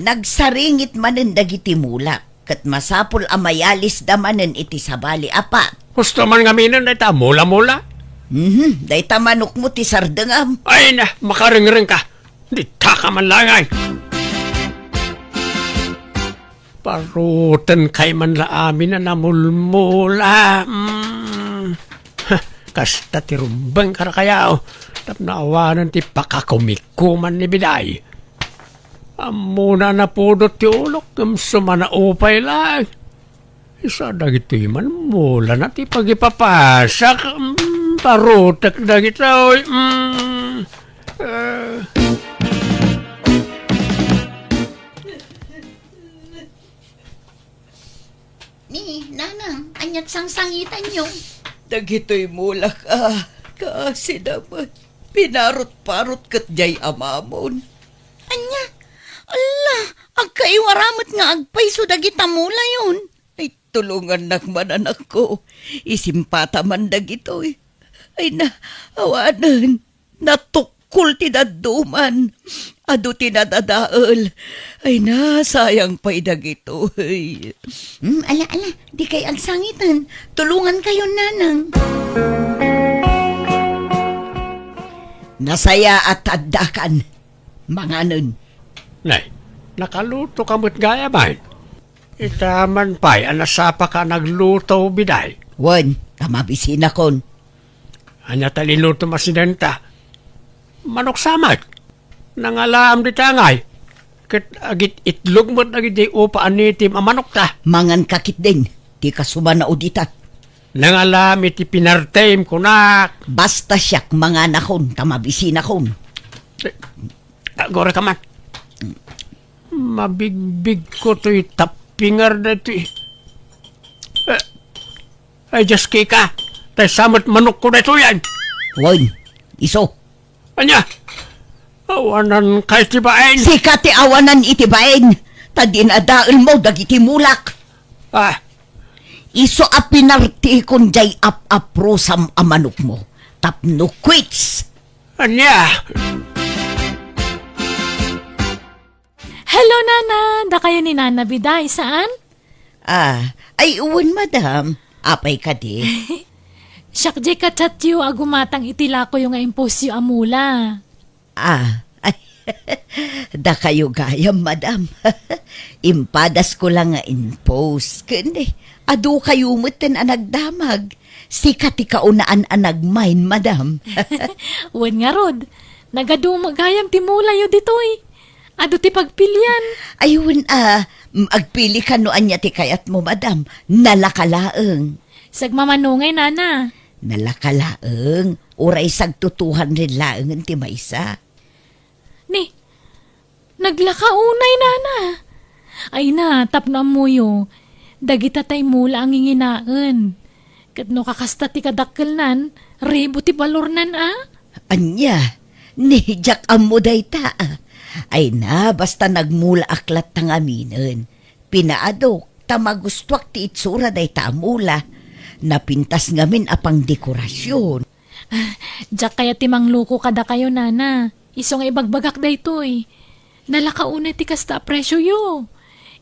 nagsaringit manen dagiti mulak. Kat masapul amayalis damanen iti sabali apat. Gusto man ngaminan ay ta mula-mula. Day tamanok mo ti sardangam. Ay na, makaring-ring ka. Di ta ka man langay. Parutan kay man la amin na namulmula. Kasta ti rumbang karakayaw. Tapnaawanan ti pakakumikuman ni Biday. Amuna na pudot ti ulok. Sumana upay lang. Isa dagito'y man mula na ti pagipapasak. Parutak dagito'y. Ni, nanang, anyat sangsangitan nyo. Dagito'y mulak kasi naman pinarot-parot kat jay amamon. Anya, ala, agkaiwaramat nga agpay so dagita mula yun. Ay tulungan nakman anak ko. Isimpata man dagito'y. Ay na, awanan, natukul tinaduman. Ado tinadadaal. Ay na, sayang pa'y dagito'y. Ala, di kay agsangitan. Tulungan kayo, nanang. Nasaya at addakan. Manganon. Nay, nakaluto ka mo't gaya man. Itaman pa'y anasapa ka nagluto Biday. Wan, kamabisina kon. Anya taliluto masidenta. Manok samat. Nangalaam di tangay. Kat agit itlog mo't agit di upa anitim ang manok ta. Mangan kakit din. Di ka sumana udita. Nangalaam iti pinartame ko na. Basta siyak mangan akon, kamabisina kon. Gore ka man. Mabigbig ko to'y tapingar na to'y. Ay, just kika. Tay samot manok ko na ito yan. Wan, iso. Anya? Awanan kay tibain. Sikati awanan itibain. Tadin adaal mo dagiti mulak. Ah, Iso a pinarti kon jay ap-aprosam a manok mo. Tapno quits. anya? Hello, Nana. Da kayo ni Nana Biday. Saan? Ay uwan madam. Apay ka di. Siyak di ka chat yu agumatang itila ko yung imposyo amula. Ay, da kayo gayam madam. Impadas ko lang nga impose. Kundi, ado kayo mutin anagdamag. Sikat ikaunaan anagmain madam. Wan nga rod. Nagadumagayam timula yu ditoy. Ado ti pagpilyan. Ayun agpili ka noan niya ti kayat mo madam. Nalakalaeng. Sagmamanungay, Nana. Nalakalaeng. Uray sagtutuhan rin laeng ti maysa. Ni, naglakaunay, Nana. Ay na, tapno amuyo. Dagita tay mula ang inginaan. Kat no kakasta ti kadakkelnan, rebo ti balornan Anya, ni jak amo dayta. Ay na, basta nagmula aklat tang aminen. Pinaadok, tamagustwak ti itsura dayta amula. Napintas ngamin apang dekorasyon. Diyak kaya timang luko kada kayo, Nana. Iso nga ibagbagak daytoy. Nalakaunay ti kasta presyo yo.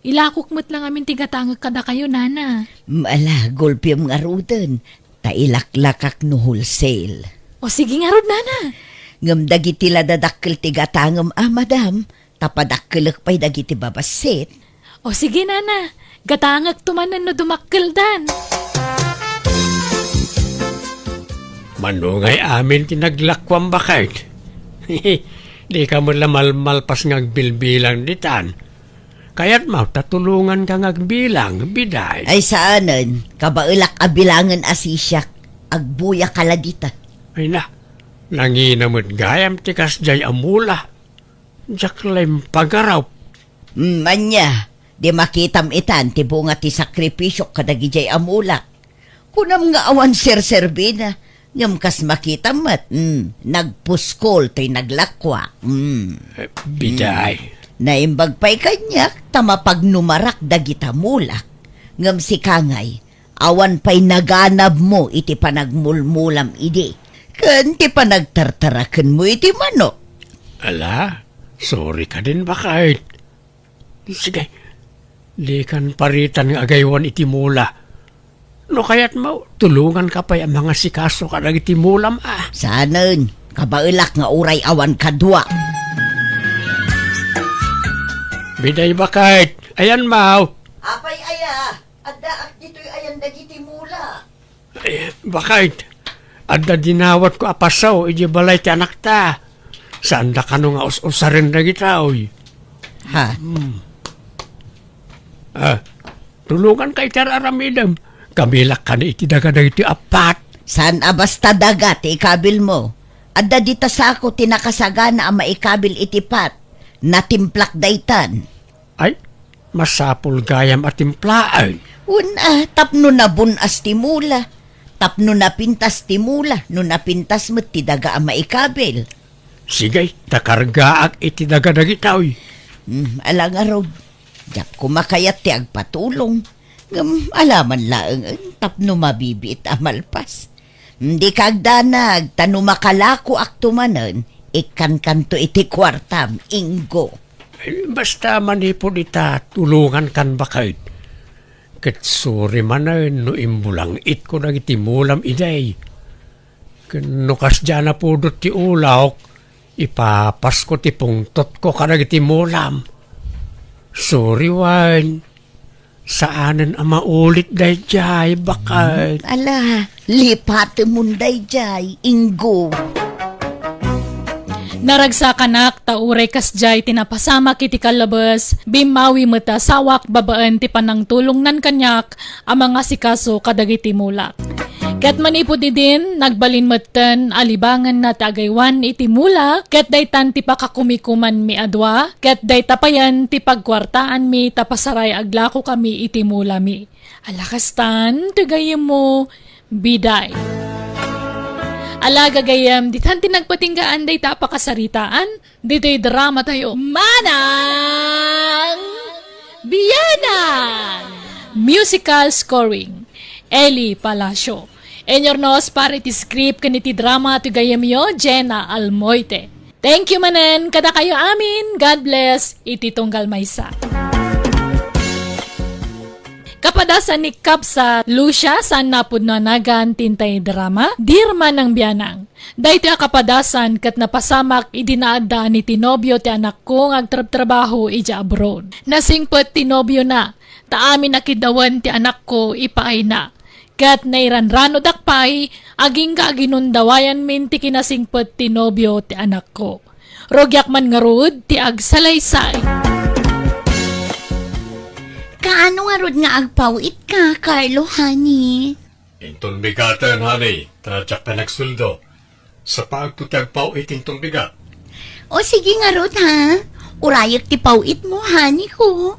Ilakok mo't lang amin tigatangag kada kayo, Nana. Mala, gulpiyam nga ruden. Tailaklakak no wholesale. O sige nga rod, Nana. Ngam dagiti la dadakkel ti gatangem madam. Tapadakkelek pa'y dagiti babasit. O sige, Nana. Gatangag tumanan no dumakkel dan. Manungay amin tinaglakwam bakit. Di ka mo lamalmalpas ngagbilbilang ditan. Kaya't mau tatulungan ka ngagbilang, Biday. Ay saanan, kabailak abilangan asisyak. Agbuya kaladita. Ay na, nanginamot gayam tikas jay amula. Jaklaim pagaraw. Anya, di makitam itan ti bunga ti sakripisyo kadagi jay amula. Kunam nga awan ser-serbina, ngam kas makitam mat, nagpuskol to'y naglakwa. Biday. Naimbag pa'y kanyak, tamapag numarak dagita mulak. Ngam si Kangay, awan pa'y naganab mo iti panagmulmulam idi. Kan ti panagtartarakan mo iti manok. Ala, sorry ka din bakit. Sige, di kan paritan ng agaywan iti mula. No kaya't mo, tulungan ka pa yung mga sikaso ka nag iti mulam Sanan, kabailak nga uray awan kadwa. Biday bakit? Ayan mau, dagiti mula. Bakit? Adda dinawat ko apasaw, iji balay ti anak ta. Saan da ka nung us-usarin na kita, oy? Ha? Tulungan kay tararamidam. Kamilak ka na iti daga na iti apat. Saan abasta dagat, ikabil mo? Adda dita sa ako tinakasagana ang maikabil itipat. Natimplak daytan. Ay, masapul gayam at timplaan. Una, tapno na bunas ti mula. Tapno na pintas ti mula. No napintas mo ti daga ang maikabil. Sige, takargaak iti daga na kita, oy. Alang araw, diyak kumakayat ti agpatulong. Alaman laang tapno mabibiit amalpas. Di kagdanag, tano makalako aktumanan, ikan kanto iti kwartam, inggo. Basta manipon ita, tulungan kan bakit. Katsuri man no imbulang it ko nang itimulam iday. Nukas dyan na pudot ti ulawk, ipapas ko ti pungtot ko ka nang itimulam. Sorry, Wan. Saanan ang maulit day jay, bakit? Ala, lipat munday jay, inggo. Naragsakan tauray kasjay tinapasama kiti kalabas, bimawi mata sawak babaan ti panang tulong nan kanyak, ang mga sikaso kadagiti mulak. Ket manipod din, nagbalin matan alibangan na tagaywan iti mulak, ket daytan ti pakakumikuman mi adwa, ket day tapayan ti pagkwartaan mi tapasaray aglako kami iti mula mi. Alakastan, tagayem mo, biday. Alaga gayam, ditan tinagpatinggaan day tapakasaritaan, dito'y drama tayo. Manang Biyanan! Musical scoring, Eli Palacio. Enyornos para iti script kaniti drama to gayam yo, Jenna Almoite. Thank you manen, kada kayo amin. God bless, iti tunggal maysa. Kapadasan ni Kapsa Lucia sa napud na nagan tintay drama, dirma ng biyanang. Dahito a kapadasan kat napasamak idinaada ni tinobyo ti anak ko agtrab-trabaho ija abroad. Nasingpet tinobyo na, taamin nakidawan ti anak ko ipaay na. Kat nairanrano dakpay, aging kaginundawayan min ti kinasingpet tinobyo ti anak ko. Rogyak man ngarud ti agsalaysay. Kaano nga rod nga agpawit ka, Carlo, honey? Intong bigatan, honey. Tadyak pa nagsuldo. Sa pagtutag pao itintong bigat. O sige nga rod, ha? Urayak ti pawit mo, honey ko.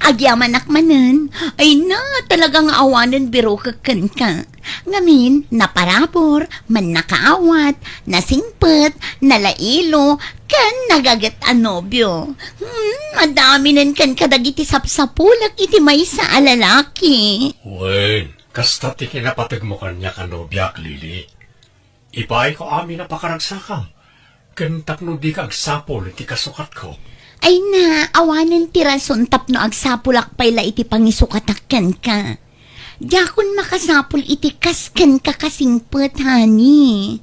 Agyaman akmanan. Ay na, talagang awanan biro kakan ka. Ngamin, naparabor, man nakaawat, nasingpet, nalailo, kan nagagat anobyo. Madami kan kadagiti sapsapulak iti may sa alalaki. Wen, kasta ti kinapatag mo kanya kanobyak, Lili. Ipaay ko amin na pakaragsakam. Kantak no di ka agsapol iti kasukat ko. Ay na, awanan ti rason tapno agsapulak payla iti pangisukatakan ka. Yakon makasapul iti kaskan ka kasingpet, honey.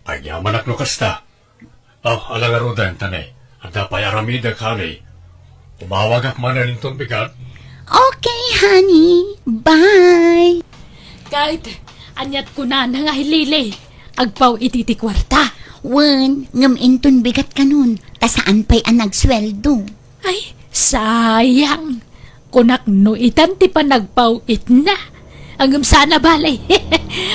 Ay yaman ak no kasta. Alagarudan tanay. Anda pa'y aramida kali. Umawag ak manan itong bigat. Okay, honey. Bye. Kahit anyat ko na nangahilili, agpaw ititi kwarta. Wan, ngam inton bigat ka nun. Ta saan pa'y nagsweldo? Ay, sayang. Kunak no itan ti pa nagpaw it na. Angam sana balay.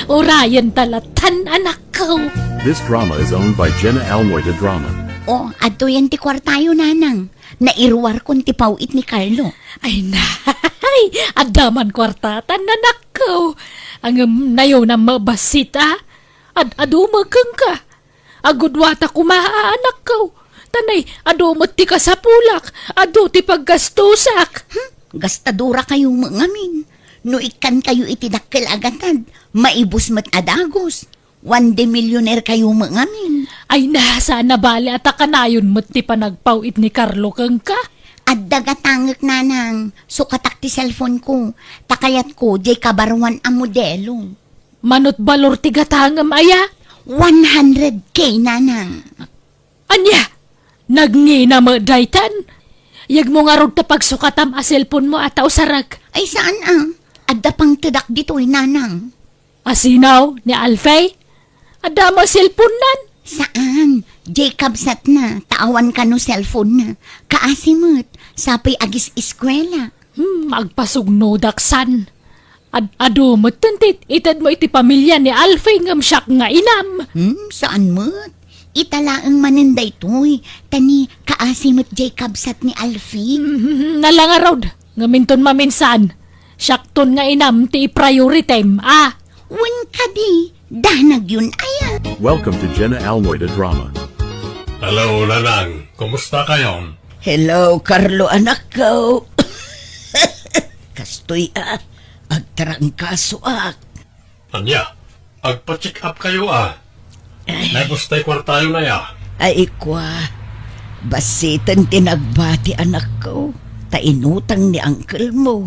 Urayan talatan anak ko. This drama is owned by Jenna Almoida Drama. O, ato yan ti kwartayo, nanang. Nairuwar kon ti pawit ni Carlo. Ay nay, adaman kwartatan anak ko. Angam nayo na mabasita. Adumagang ka. Agudwata kumaa anak ko. Tanay, adumot ti ka sa pulak. Adu ti paggastusak. Gastadura kayo mangamin. No ikan kayo itidakkel agatan. Maibus mat adagos. 1 de millionaire kayo mangamin. Ay nasa nabali at akanayon mo't ti panagpawit ni Carlo kang ka. At dagatangak nanang. Sukatak ti cellphone ko. Takayat ko, jay kabarwan ang modelo. Manot balor ti gatangam aya. 100K, nanang. Anya, nagngina mo daytan. Yag mo nga rod ta pagsukatam a cellphone mo ataw sarag. Ay, saan ang? Adda pang tadak dito'y nanang. Asinaw ni Alfay? Ada mo cellphone nan? Saan? Jacob sat na, taawan ka no cellphone na. Kaasimot, sapay agis eskwela. Magpasugno daksan. Ado mo tuntit, itad mo iti pamilya ni Alfay ngam siyak nga inam. Saan mo? Italaang maninday to'y. Tani, kaasimot Jacob sat ni Alfie. Nalangarod, ngaminton maminsan. Siyakton nga inam ti priority Wan ka di, danag yun aya. Welcome to Jenna Almoida Drama. Hello, Nanang. Kumusta kayo? Hello, Carlo, anak ko. Kastoy agtarangkaso Anya, agpa-check up kayo Nagustay kwartayo na ya. Ay kwa, basitan tinagbati anak ko. Tainutang ni uncle mo.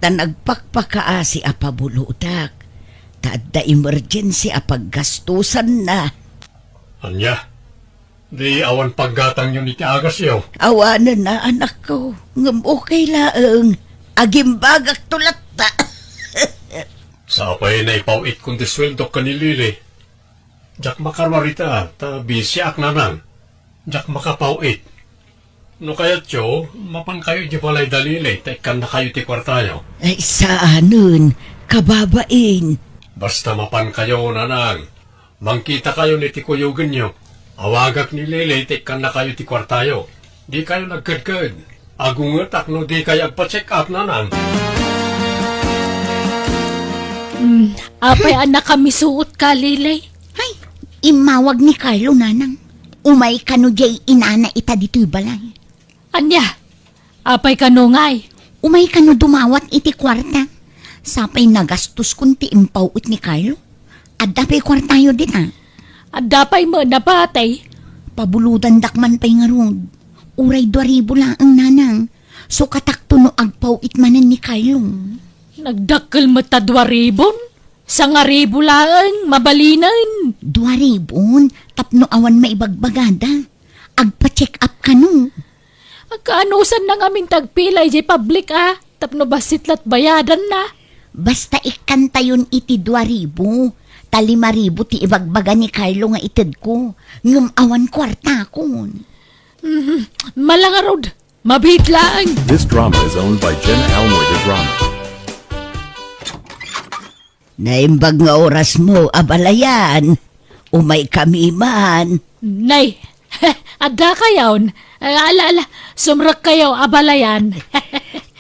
Ta nagpakpakaasi apabulutak. Tada emergency apaggastusan na. Anya, di awan paggatang yun iti agas yo. Awanan na anak ko. Ngam okay laang. Agimbagak tulat ta. Sapay na ipawit kung disweldo ka ni Lili. Jak makarwarita, ta bisyak naman. Jak makapawit. No kaya tiyo, mapan kayo di balay dalili, tekan na kayo ti kwartayo. Ay saanon, kababain. Basta mapan kayo, Nanang. Mangkita kayo ni ti kuyugan nyo. Awagak ni Lili, tekan na kayo ti kwartayo. Di kayo nagkadkad. Agungat no di kayo agpa-check up, Nanang. Apay anak kami suot ka, Lilay. Ay, imawag ni Carlo nanang. Umay ka no jay inana ita dito'y balay. Anya, apay ka no ngay. Umay ka no dumawat iti kwarta. Sapay nagastos kunti impawit ni Carlo. Adda pa'y kwartayo din Adapay mo na batay. Pabuludan dakman pa'y nga rod. Uray 2,000 lang ang nanang. So katakto no agpawit manan ni Carlo. Nagdakkel mo ta 2,000? Sa nga ribo lang, mabalinan. 2,000, tapno awan maibagbagada. Agpa-check up ka no. Agkaanusan na ngamin tagpilay jay public tapno basitlat bayadan na. Basta ikanta yun iti 2,000. 5,000 ti ibagbaga ni Carlo nga itid ko. Ngam awan kwarta ko. Malangarod, mabitlaan. This drama is owned by Jenna Almoida Drama. Naimbag nga oras mo, abalayan. Umay kami man. Nay, ada kayaon. Ala, sumrak kayo, abalayan.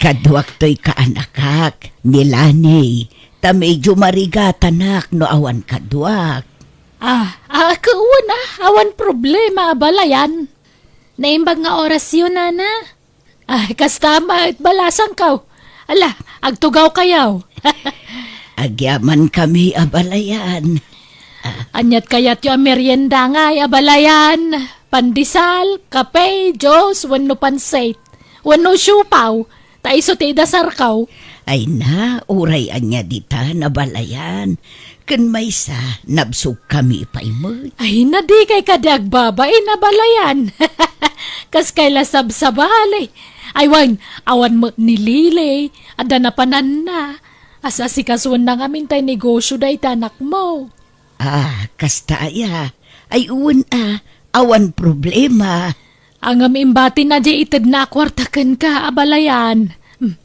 Kadwak to'y kaanakak, nilanay. Ta medyo marigatanak no awan kadwak. Kauwan awan problema, abalayan. Naimbag nga oras yun, nana. Kastama at balasang kaw. Ala, agtugaw kayaw. Agyaman kami abalayan. Anyat kayat yung merienda nga, abalayan. Pandisal, kape, Diyos, wano pansait. Wano syupaw, taiso ti dasarkaw. Ay na, uray anya dita nabalayan. Kan may sa, nabsog kami pa'y mo. Ay, nadi kay kadag babae na balayan. Kas kay lasab sa balay. Ay, awan mo ni Lili, ada na panan na. Asa si kasuan na ngamin tayo negosyo dahi tanak mo. Kastaya. Ay uwan awan problema. Ang imbati na di itid na kwartakan ka, abalayan.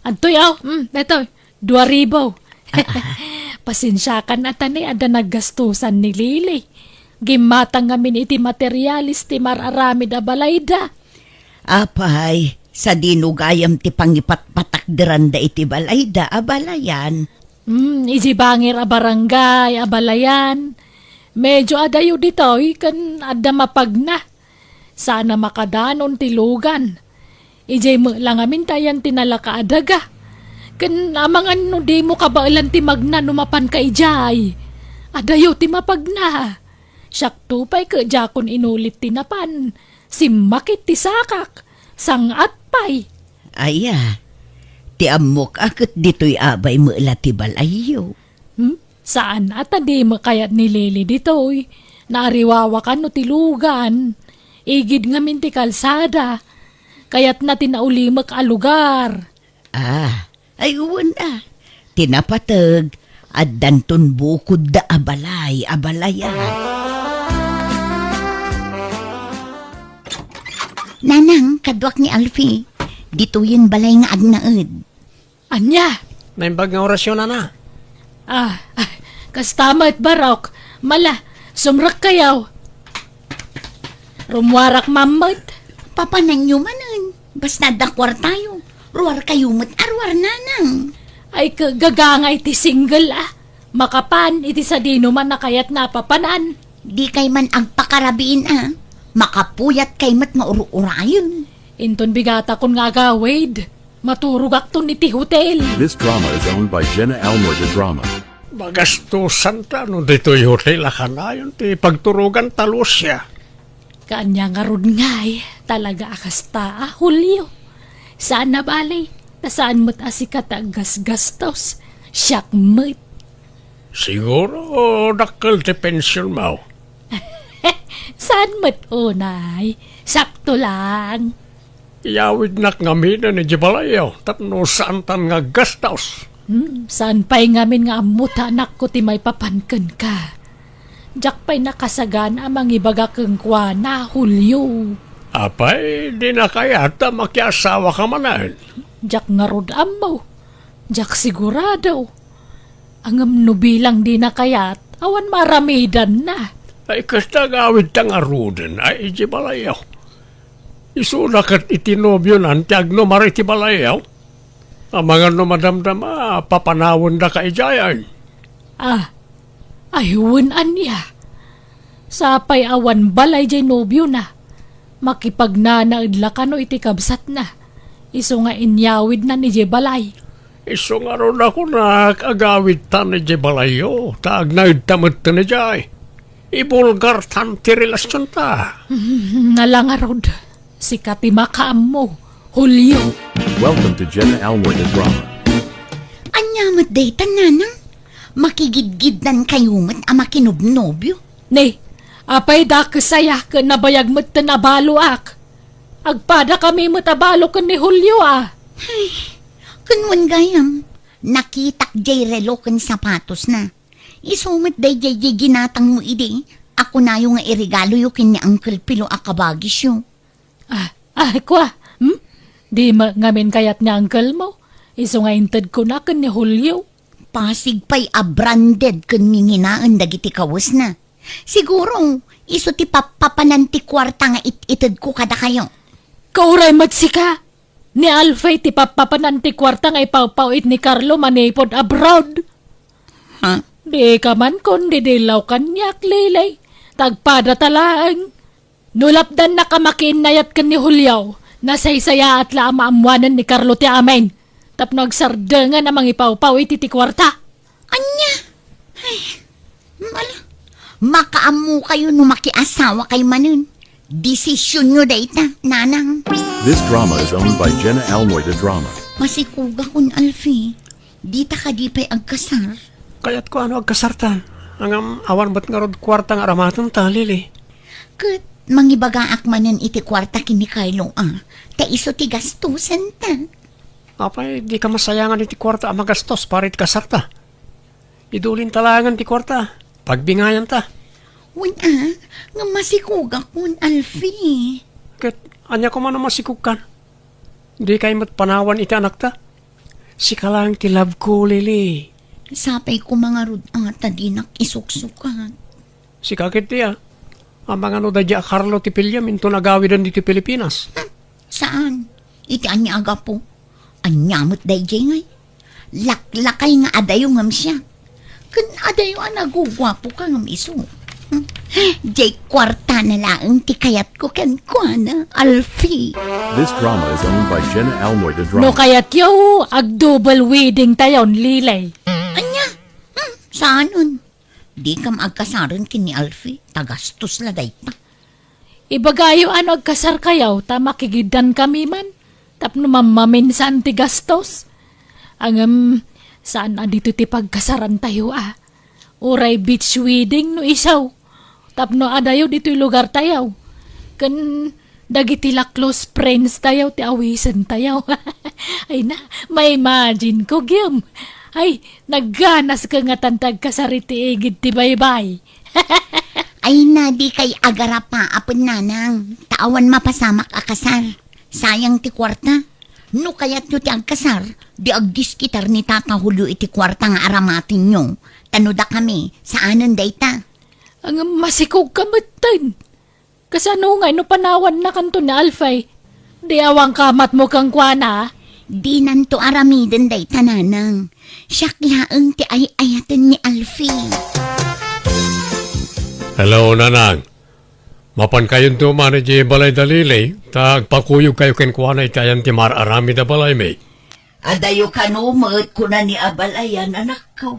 Anto yaw, eto, 2,000. Pasensyakan at tani ada naggastusan ni Lili. Gimatang ngamin iti materialis ti mararamid abalayda. Apay, sa dinugayam ti pangipatpatakderan da iti balayda, abalayan. Iji bangir a barangay, abalayan. Medyo adayo dito, kan ada mapagna. Sana makadanon tilugan. Iji mo lang amin tayan tinalaka adaga. Kan amangan no di mo kabailan ti magna numapan ka ijay. Adayo ti mapagna. Siyak tupay ka jakon inulit tinapan. Simakit ti sakak. Sangat pay. Aya, ti amok akit dito'y abay mo ti balayo. Saan at di mo kayat ni Lili dito'y? Naariwawa ka no tilugan. Igid nga min ti kalsada. Kayat na tinaulimak a lugar. Ay uwan tinapatag at danton bukod da abalayan. Nanang, kadwak ni Alfie. Dito yun balay nga agnaed. Anya? Naimbag nga orasyon na. Kastamat barok. Mala, sumrak kayaw. Rumwarak mamot. Papanang manan. Basta dakwar tayo. Ruwar kayo arwar nanang. Ay gagangay ti single Makapan iti sa dino man na kayat napapanan. Di kay man agpakarabiin Makapuyat kay mat nga urayon. Inton bigata kon nga gawid. Maturugak ton iti hotel. This drama is owned by Jenna Almoy the Drama. Magastusan ta no dito'y hotel akanayon ti pagturugan talusya. Kanya nga rod ngay. Talaga akasta Julio. Saan na balay? Nasaan mo't asikat gastos? Siyak mo't. Siguro dakkel ti pensyon mo. Saan mo't unay? Sakto lang. Yawid nak ngamin ni Jibalayaw tapno saan tan nga gastos. Saan pa'y ngamin nga amuta anak ko ti may papankan ka? Diyak pa'y nakasagan amang ibaga keng kwa na Julio. Apay, di na kayata makiasawa ka manan. Diyak nga rod amaw. Diyak sigurado. Ang bilang di na kayat, awan maramidan na. Ay kastagawid tang aruden ay Jibalayaw. Isunakat itinobyo nan tiag no mariti balayaw. Ang mga no madamdama, papanawon da ka ijayan. Ayun anya. Sapay awan balay jay nobyo na. Makipagnanaadla ka no iti kabsat na. Iso nga inyawid na ni jay balay. Iso nga ron ako na agawid tan ni Jibalayo. Taag na idtamad ta ni jay. Ibulgar tan ti relasyon ta. Nalangarod. Sikati makaam mo, Julio. Welcome to Jenna Almoy the Drama. Anyamat daytan nanang. Makigidgiddan kayo mat makinubnobyo. Ne, apay da kasaya ka nabayag mat nabalo ak. Agpada kami matabalo ka ni Julio Kunwan gayam. Nakitak jay relo kan sapatos na. Isumit day jay ginatang mo ide. Ako na yung irigalo yukin ni Uncle Pilo akabagis yo. Kwa? Di ngamin kayat ni uncle mo? Iso nga intad ko na kan ni Julio. Pasig pa'y abranded kun minginaan dagiti kawas na. Siguro, iso ti papananti kwarta nga itid ko kada kayo. Kauray matsika. Ni Alfay ti papapananti kwarta nga ipawpawit ni Carlo manipod abroad. Ha? Di ka man kon didilaw kanyak, Lilay. Tagpada talaan. Nulapdan na kamakin nayat kan ni Julio. Nasaysaya at laamaamuanan ni Carlo ti amen. Tapno agsardengan na mangipawpaw iti ti kwarta. Anya? Ay, makaamu kayo no makiasawa kay manun. Desisyon nyo dayta, nanang. This drama is owned by Jenna Almoy the Drama. Masikuga kun Alfie. Dita ka di pa'y agkasar. Kaya't ko ano agkasartan. Ang awan ba't nga rod kwarta nga ramatan ta, Lili? Kat mangibagaak manan iti kwarta kini Carlo Ta iso ti gastusan ta. Apay, di ka masayangan iti kwarta ang magastos para iti kasarta. Idulin talangan ti kwarta. Pagbingayan ta. Wala, nga masikuga kun Alfie. Kat anya ko man masikukan. Di kayo matpanawan iti anak ta. Si ka lang ti love ko, Lili. Sapay ko mga rod tadinak isuksukan. Si kakit tiya. Ang mga no dadya Carlo ti Pilyam into nagawidan dito Pilipinas. Saan? Iti anya aga po. Anyamot day jay ngay. Laklakay nga adayo ngam siya. Kun adayo nagugwapo ka ngam iso. Jay kwarta na laang ti kayat ko kan kuana, Alfie. This drama is owned by Jenna Almoy the No Drama. kayat yaw, ag-double wedding tayon, Lilay. Anya? Saan nun? Di kam agkasaran kini Alfie. Tagastos la day pa. Ibagayo ano agkasar kayaw, ta makigidan kami man. Tapno mamaminsan ti gastos. Ang saan dito ti pagkasaran tayo Uray beach wedding no isaw. Tapno adayo dito lugar tayo. Kan dagiti la close friends tayo ti awisan tayo. Ay na, may imagine ko gyam. Ay, nagganas ka nga tantag ka sa riti igid ti baybay. Ay na di kay agara pa apon nanang. Taawan mapasamak akasar. Sayang ti kwarta. No kaya't nyo ti agkasar, di agdiskitar ni Tata Julio iti kwarta nga aramatin nyo. Tanuda kami, saanan dayta? Ang masikog kamatan. Kasano nga no panawan na kanto ni Alfay. Di awang kamat mo kang kwana. Di nanto aramiden dayta nanang. Siyak laeng ti ay-ayaten ni Alfie. Hello, Nanang. Mapan kayon tuman ni balay dalili, tagpakuyog kayo kenkwana itayan ti mararami da balay may. Adayo ka no, maat ko na ni abalayan, anak ko.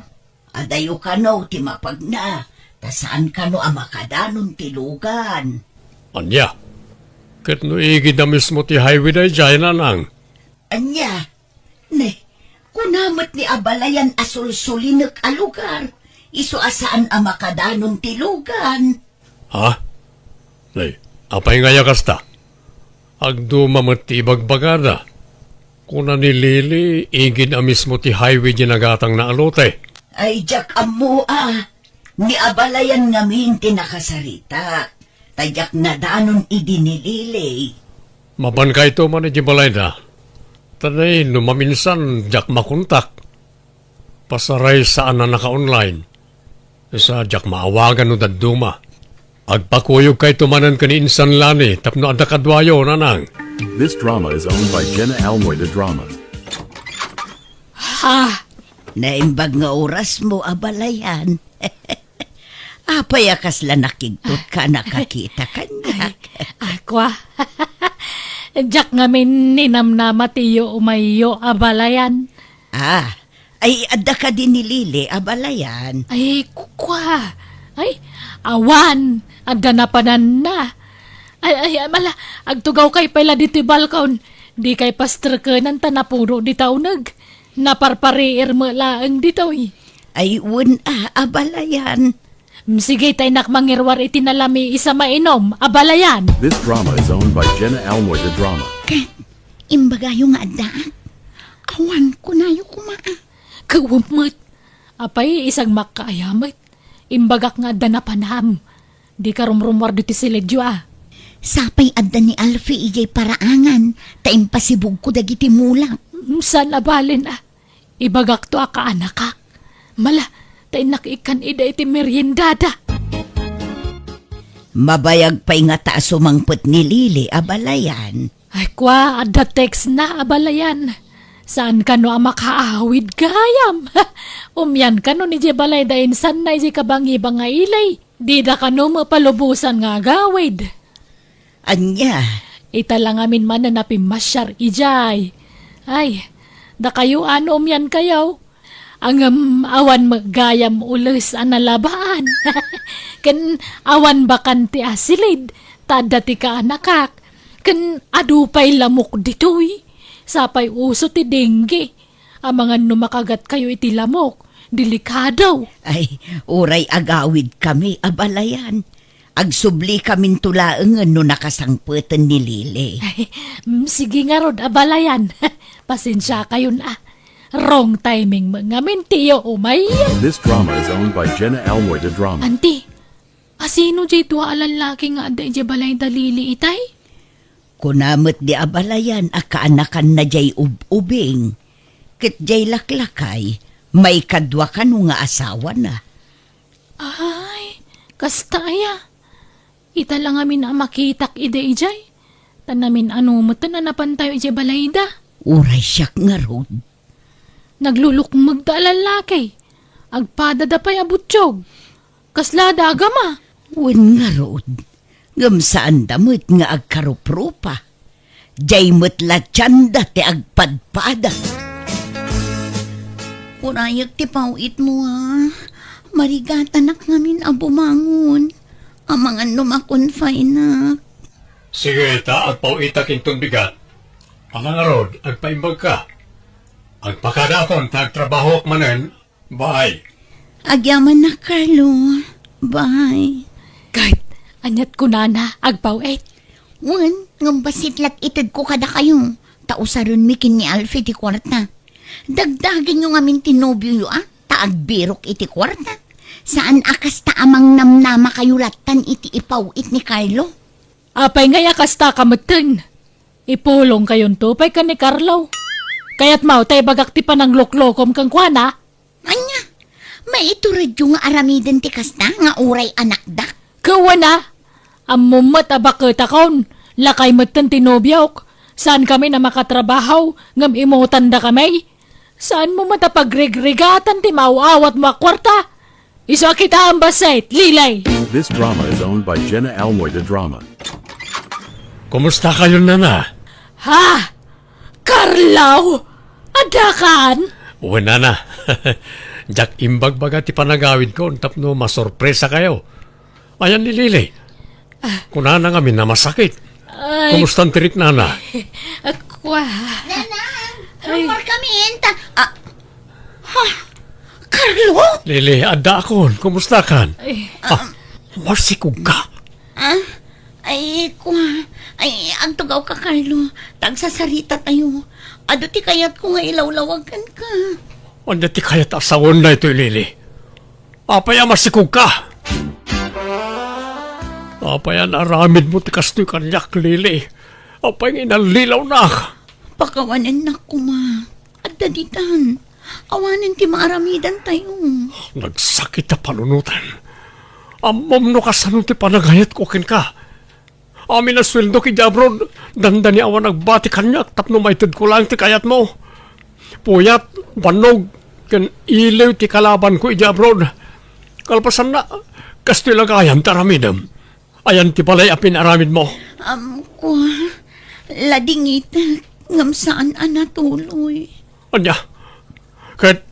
Adayo ka no, ti mapagna. Tasaan ka no, amakadanon ti lugan. Anya, ket no igid na mismo ti highway da jay, Nanang. Anya, ne, kunamat ni abalayan asul-sulinek a lugar. Iso asaan amakadanon ti lugan. Ha? Lay, apay nga yakasta. Agdumamat ti ibagbagada. Kuna ni Lili, igid na mismo ti highway ginagatang na alote. Ay, jak amo ni abalayan ngamin ti nakasarita. Tayak na danon idinilili. Mapan kay to man iti balay da. Tanay, numaminsan, jak makuntak. Pasaray saan na naka-online. Sa jak maawagan no daduma. Agpakuyog kay tumanan ka ni Insan Lani, tapno ada kadwayo, Nanang. This drama is owned by Jenna Almoida Drama. Ha! Naimbag nga oras mo, abalayan. Apayakas la nakigtot ka, nakakita kanya. Aqua. Jack nga min ninam na matiyo umayo abalayan. Ay adda ka din ni Lili, abalayan. Ay, kukwa. Ay, awan. Adda na panan na. Ay, mala. Agtugaw kay pala dito balkon. Di kay pastrakanan ta napuro di taunag. Naparpariir mo laang dito eh. Ay abalayan. Sige tay nakmangirwar itinalami isa mainom. Abalayan. This drama is owned by Jenna Almoida Drama. Ken, imbaga yung adaan. Awan ko na yung kumaa. Kawamot. Apay isang makaayamat. Imbagak nga adda na panam. Di ka rumrumwar dito si Ledyo Sapay adda ni Alfie ijay paraangan. Taimpasibog ko dagiti mulak. Saan abalin Ibagak to akaanakak. Mala, tay nakikan ida iti meriendada. Mabayag pa'y nga taas sumangpot ni Lili, abalayan. Ay kwa, adda text na abalayan. Saan ka no makaawid gayam? Umyan ka no ni Jebalay dahin san na iji kabangi nga ilay. Di da ka no mapalubusan nga gawid. Anya, Ita lang amin man na napimasyar ijay. Ay, da kayo ano umyan kayaw? Ang awan maggayam ulis analabaan. Ken awan bakan ti asilid, tada ti ka anakak. Ken adupay lamok ditoy. Sapay uso ti dengue. Ang mga numakagat kayo iti lamok, delikadaw. ay uray agawid kami, abalayan. Agsubli kamin tulaengan no nakasangputan ni Lili. Ay, sige nga rod, abalayan. Pasensya kayo na. Wrong timing mga mintiyo umay. This drama is owned by Jenna Almoida Drama. Auntie, asino jay tuwa alalaki nga ada jay balay dalili itay? Kunamot di abalayan, akaanakan na jay ubing. Kit jay laklakay, may kadwa ka no nga asawa na. Ay, kastaya. Ita lang amin na makitak ide ijay. Tanamin ano mo na napantayo ijay balay da. Uray siyak nga rod. Naglulukmag da lalaki. Agpada pa'y abutsyog. Kaslada agama. Wen nga rod. Gamsaan damot nga agkaruprupa. Jay mo't latyanda ti agpadpada. Kurayag ti pawit mo Marigatanak ngamin abumangon. Amangan numakon-fine na. Sige, agpaw itakin tong bigat. Pangangarod, agpaimbag ka. Agpakadakon, tagtrabaho manen. Bye. Agyaman na, Carlo. Bye. Kahit anyat ko na agpawit. Wan, ngambasitlat itid ko kada kayo. Tausaron mi kin ni Alfie ti kwarta. Dagdagin yung amin tinobyo yu taagbirok iti kwarta. Saan akas taamang namnama kayulatan iti ipawit ni Carlo? Apay ngaya kasta kameten. Ipulong kayon tupay ka ni Carlo. Kaya't mau tay bagak ti panang loklokom kang kuana. Anya, maiturad yung aramiden ti kasta nga uray anak da. Kawana, amumat abakot akon. Lakay meten tinobyok. Saan kami na makatrabaho ngam imutan da kami? Saan mo matapagregregatan ti mauawat mo kwarta? Isa kita ang basit, Lilay. This drama is owned by Jenna Almoida Drama. Kumusta kayo, Nana? Ha? Carlo? Adakan? Wala na. Jack imbag baga ti panagawin ko, tapno masorpresa kayo. Ayan ni Lili. Kuna na kami na masakit. Ay, Kumusta ang tirik, Nana? akwa. Nanang, rumor kami enta. Carlo? Lili, ada akon. Kumusta kan? Marsikog ka. Ay, ang tugaw ka, Carlo. Tagsasarita tayo. Ado ti kayat ko nga ilawlawagan ka. Wanda ti kayat asawon na ito, Lili. Apaya marsikog ka. Apaya naramid mo ti kastoy kanyak, Lili. Apaya inalilaw na. Pakawanan na ko, ma. At daditan. Awanin ti maaramidan tayo. Nagsakit na panunutan. Amom no kasano ti panagayat ko ken ka. Amin na sweldo ki Jabron. Danda ni awan nagbati kanyak. Tapno maitud ko lang ti kayat mo. Puyat, banog, ken ilaw ti kalaban ko Jabron. Kalpasan na, kastoy lagayan taramidam. Ayan ti balay apin aramid mo. Ko, ladingit. Ngam saan anatuloy. Anya, kahit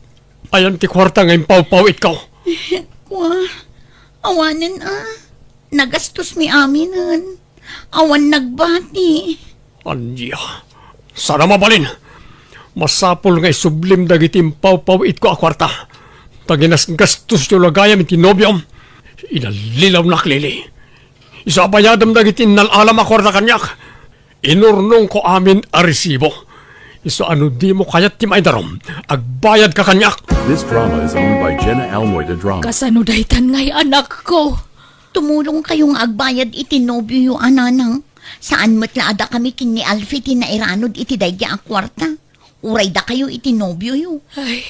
ayan ti kwarta ngayon paw-paw ikaw. Kwa, awanin nagastos mi aminan. Awan nagbati. Anya, sana mabalin. Masapol nga isublim dagitim paw-paw it ko a kwarta. Taginas gastos yung lagayam iti nobyom. Inalilaw na klili. Isabayadam dagitin nalalam a kwarta kanyak. Inurnong ko amin a resibo. Iso ano di mo kayat ti maidarom. Agbayad ka kanyak. This drama is owned by Jenna Almoida Drama. Kasano daytan ngay anak ko? Tumulong kayong agbayad iti nobyo yu ananang. Saan matlaada kami kin ni Alfie ti nairanod iti dayga a kwarta. Uray da kayo iti nobyo yu. Ay,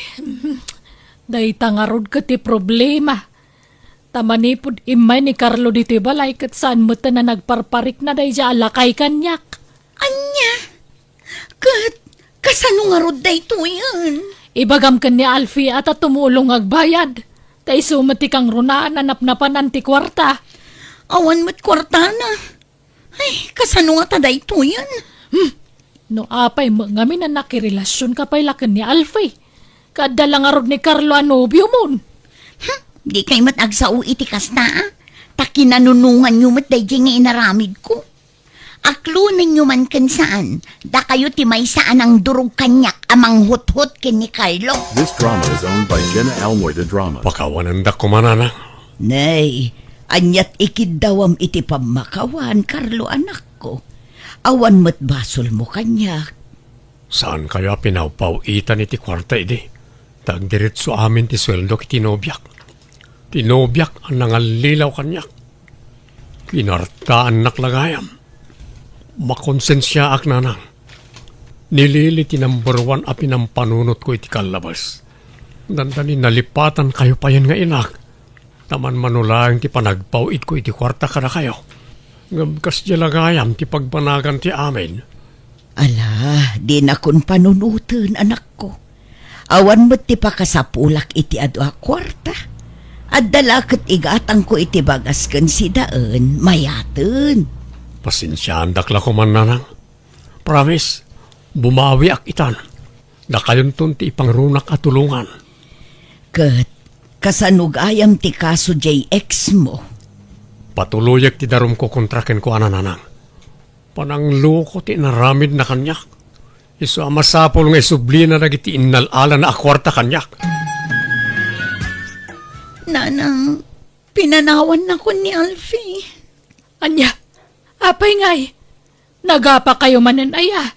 dayta nga rod ka ti problema. Tamanipod imay ni Carlo dito balay kat saan mo na nagparparik na dayja alakay kanyak. Anya, kasano nga rod da ito yan? Ibagam ka ni Alfie at tumulong agbayad. Tay sumati kang runaan nanap-napan ti kwarta. Awan mo't kwarta na. Ay, kasano nga tada ito yan? No apay mo ngamin na nakirelasyon ka pa'y lakan ni Alfie. Kadala nga rod ni Carlo anobyo mon. Di kay mat agsao iti kasta takinanunungan nyo mat dayjay nga inaramid ko. Aklunan nyo man kan saan, da kayo timay saan ang durog kanyak amang hut-hut ken ni Carlo. This drama is owned by Jenna Almoida Drama. Pakawanan da kumanana. Nay, anyat ikidawam iti pamakawan, Carlo anak ko. Awan mo't basol mo kanyak. Saan kayo pinawpaw-itan iti kwarta idi? Tagdiritso amin ti sweldo ki tinobyak. Tinobyak ang nangalilaw kanyak. Kinartaan naklagayam. Makonsensya ak nanang. Nilili ti number 1 api ng panunot ko iti kalabas. Dandani nalipatan kayo pa yan nga inak. Taman manulang ti panagpawid ko iti kwarta kada kayo. Ngabkas di lagayam ti pagpanagan ti amin. Ala, di na kun panunutan anak ko. Awan mo't ti pakasapulak iti adu a kwarta. At dalakot igatang ko iti bagas kan si daan, mayatan. Pasinsyahan dakla ko man nanang. Promise, bumawi ak itan. Da kayon ti ipangrunak at tulungan. Kasanugayam ti kaso JX mo. Patuloyak ti darum ko kontraken ko anananang. Panangluko ti naramid na kanyak. Iso amasapol nga isubli na nagiti innalala na akwarta kanyak. Nanang, pinanawan na ko ni Alfie. Anya, apay ngay. Nagapa kayo manan aya.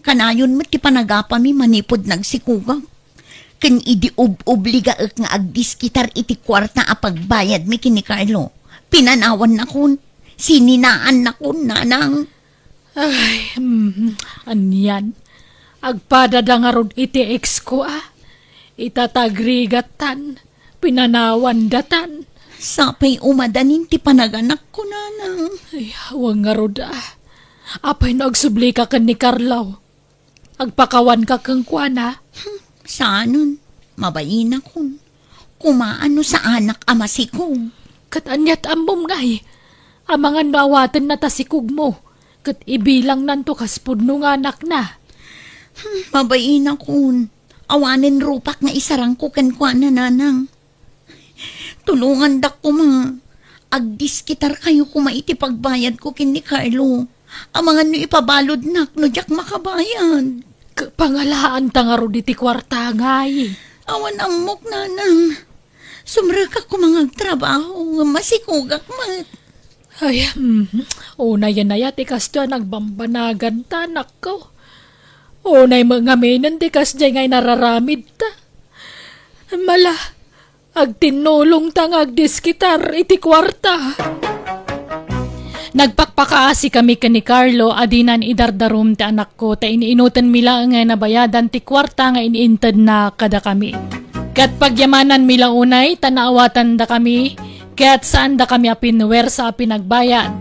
Kanayon mo ti panagapa mi manipod nagsikugag. Kan idi obliga nga agdiskitar iti kwarta a pagbayad mi kini Carlo. Pinanawan na kun. Sininaan na kun, nanang. Ay, anyan. Agpadada nga rod iti ex ko Itatagrigatan. Pinanawan datan. Sapay umadanin ti panaganak ko, nanang. Ay, huwag nga rod Apay na agsubli ka kan ni Carlo. Agpakawan ka kang kuana. Saanon? Mabayin ako. Kumaano sa anak amasikong. Kat anyat ambom ngay. Amangan nawatan na tasikog mo. Kat ibilang nanto kaspodno nga anak na. Mabayin ako. Awanin rupak nga isarang ko kankwana, nanang. Tulungan dak ko mga. Agdiskitar kayo kumaiti pagbayad ko kin ni Carlo. Amangan nyo ipabalod nak no jak makabayad. Pangalaan ta nga ro diti kwarta ngay. Awan amok, nanang. Sumra ka ko mga trabaho nga masikugak mat. Ay, unay yan na yati kasda nagbambanagan ta, nako. Unay mga menan di kasda ngay nararamid ta. Mala, agtinulong ta nga agdiskitar iti kwarta. Nagpakpakaasi kami ka ni Carlo, adinan idardarum ti anak ko, ta iniinutan mila nga nabayadan ti kwarta nga iniintad na kada kami. Kat pagyamanan mila unay, tanaawatan da kami, kaya't saan da kami apinwer sa pinagbayad.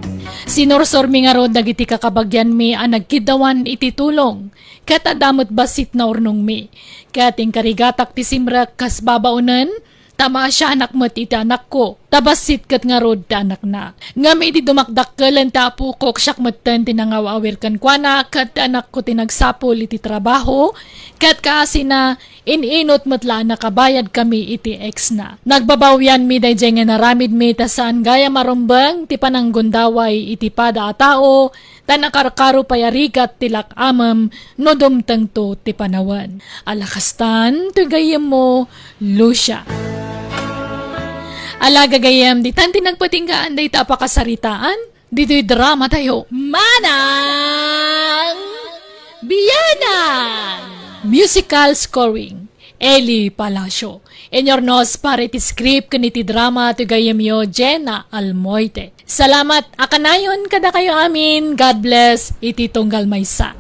Sinorsor mi nga rod dagiti kakabagyan mi ang nagkidawan iti tulong. Kaya't adamot basit na urnong mi. Kaya't ingkarigatak ti simrak kas babaunan, tama siya anak mo iti anak ko. Tabasit kat nga rod ti anak na. Nga may di dumakdakkelan ta apukok siyak matan tinangawawir kan kuana kat ti anak ko tinagsapol iti trabaho. Kat kaasi na ininot matla na kabayad kami iti ex na. Nagbabawyan mi day nga naramid mi tasaan gaya marumbang ti pananggundaway iti pada a tao tanakarkaro payarikat tilak amam no dumtang to ti panawan. Alakastan ti gayam mo Lucia. Alaga gayam di tanti nagpatinggaan day tapakasaritaan dito'y drama tayo. Manang Biyanan! Musical scoring, Eli Palacio. Enyornos para iti script kaniti drama ti gayamyo Jenna Almoite. Salamat akanayon kada kayo amin. God bless iti tunggal maysa.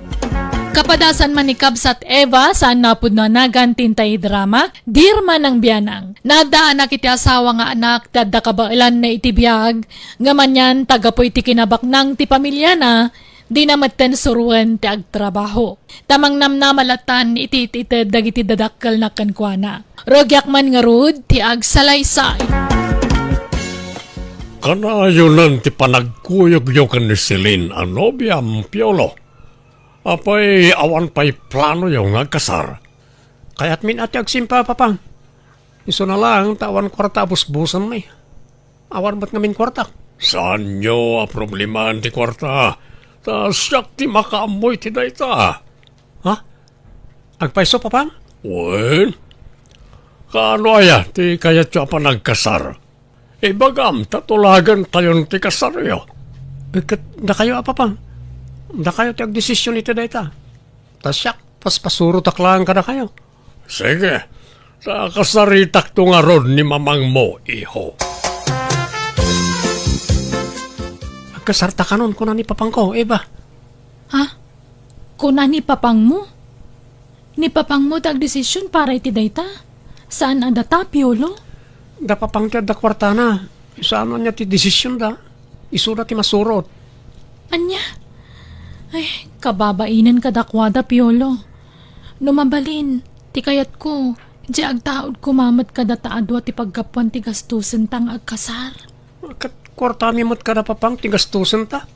Kapadasan man ni Kabsat Eva saan napud na nagantintay drama, dirma ng biyanang. Nadaan iti asawa nga anak, tadda kabailan na iti biyag, nga manyan tagapoy ti kinabaknang ti pamilya na, di na maten suruan ti agtrabaho. Tamang namnamalatan iti dagiti dadakkel na kankwana. Rogyak man nga rud ti agsalaysay. Kanayonan ti panagkuyog-yogan ni Celine Anobiam Piolo. Apay awan pa'y plano yung agkasar. Kaya't min ati agsimpa papang. Iso na lang tawan kwarta busbusan may. Awan ba't ngamin kwarta? Saan nyo a problema ti kwarta? Ta siyak ti makaamoy ti dayta. Ha? Agpaiso papang? Wen? Kaano aya ti kayat siya pa nagkasar? Bagam tatulagan tayon ti kasar yo. Na kayo papang? Na kayo ti agdesisyon iti dayta. Ta siyak paspasuro taklaan ka na kayo. Sige. Ta kasaritak to nga ron ni mamang mo, iho. Agkasarta ka nun kuna ni papang ko, ba? Ha? Kuna ni papang mo? Ni papang mo tagdesisyon para iti dayta? Saan ang data, Piolo? Da papang ti da kwarta na. Saan niya ti desisyon da? Isura ti masurot. Anya? Ay, kababainan ka dakwada, Piolo. Numabalin, ti kayat ko, di agtaod kumamat ka dataadwa ti pagkapuan ti gastusan tang agkasar. Kat kwarta mi mo't ka na papang ti gastusan ta.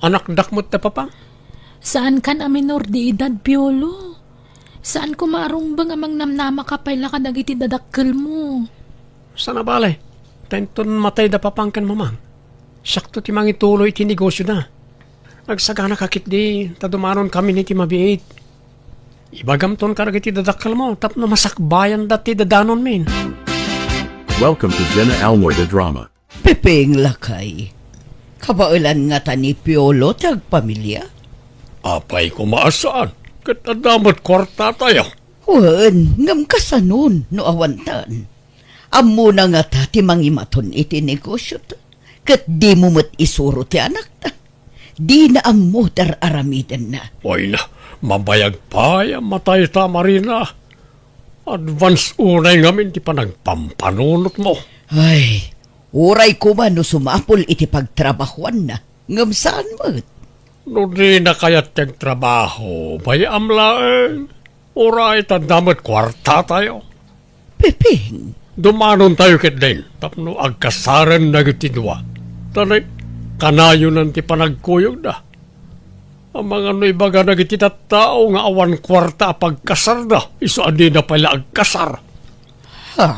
Anak dakmot ta papang. Saan kan a minor di edad, Piolo? Saan ko maarumbang amang namnama ka pala ka nagiti dadakkel mo? Sana balay? Tenton matay da papang kan mamang. Sakto ti mangituloy ti negosyo na. Nagsagana kakit di, tadumanon kami ni ti mabiit. Ibagamton ka nagiti dadakkel mo, tapno masakbayan dati dadanon min. Welcome to Jenna Almoy the Drama. Pepeng lakay. Kabailan nga ta ni Piolo tag pamilya. Apay kumaasaan. Kat adamot kwarta tayo. Wan, ngam kasanon no awantan. Amo na nga ta ti mangimaton iti negosyo ta. Kat di mo mat isuro ti anak ta. Di na ang motor aramiden na. Oy na, mabayag pa yung matay ta, Marina. Advance unay ngamin ti panagpampanunot mo. Ay, uray ko man no sumapol iti pagtrabahuan na. Ngam saan mo? No di na kaya't yung trabaho, bayam laeng. Uray tandamot kwarta tayo. Piping. Dumanon tayo ket din, tapno agkasaran na gitinwa. Tanay, kanayo nan ti panagkuyog na. Ang mga no ibaga na tao nga awan kwarta pagkasar na, iso adi na pala agkasar. Ha?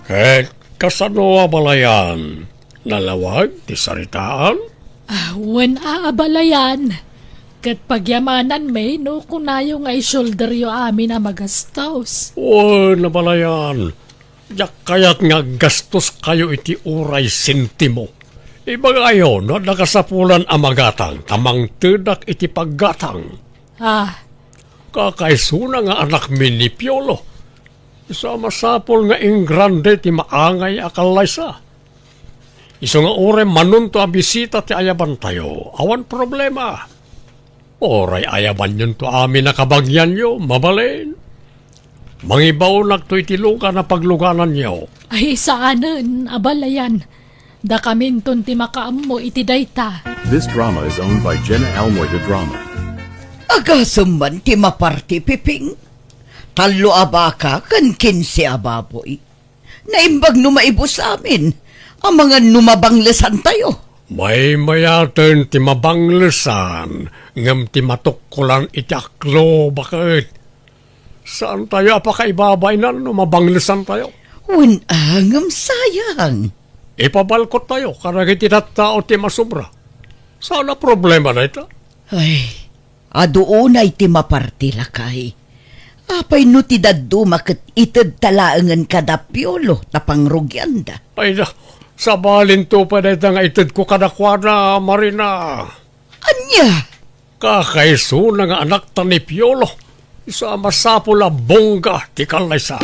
Ket kasano abalayan, nalawag ti saritaan? Wen aabalayan. Kat pagyamanan may no kunayo nga isolder yo amin na magastos. O, nabalayan. Yak kaya't nga gastos kayo iti uray sentimo. Ibagayo, no, nakasapulan ang magatang, tamang tedak iti paggatang. Kakaisuna nga anak mi ni Piolo. Isa masapol nga ingrande ti maangay akalay sa. Iso nga ure manunto a bisita ti ayaban tayo, awan problema. Oray ayaban yun to amin na kabagyan yo, mabalin. Mangibaw nagto itiluka na pagluganan yo. Ay saanen, abalayan. Da kaminton ti makaammo iti dayta. This drama is owned by Jenna Almoida Drama. Agasam man ti maparti piping. Talo abaka kan 15 ababoy. Naimbag numaibos amin. Ang mga numabanglesan tayo. May mayaten ti mabanglesan, ngam ti matukkulan iti aklo, bakit? Saan tayo apakaibabay na no mabanglesan tayo? Unangam sayang. Ipabalkot tayo, karag iti tao ti masubra. Sana problema na ito? Ay, adoonay ti maparti lakay. Apay no ti daddo makit ited talaangan kada Piolo tapang rugyanda. Ay na, sabalin to pa na nga itid ko kadakwana, Marina. Anya? Kakaiso na nga anak ta ni Piolo. Isa masapula bongga ti kalaysa.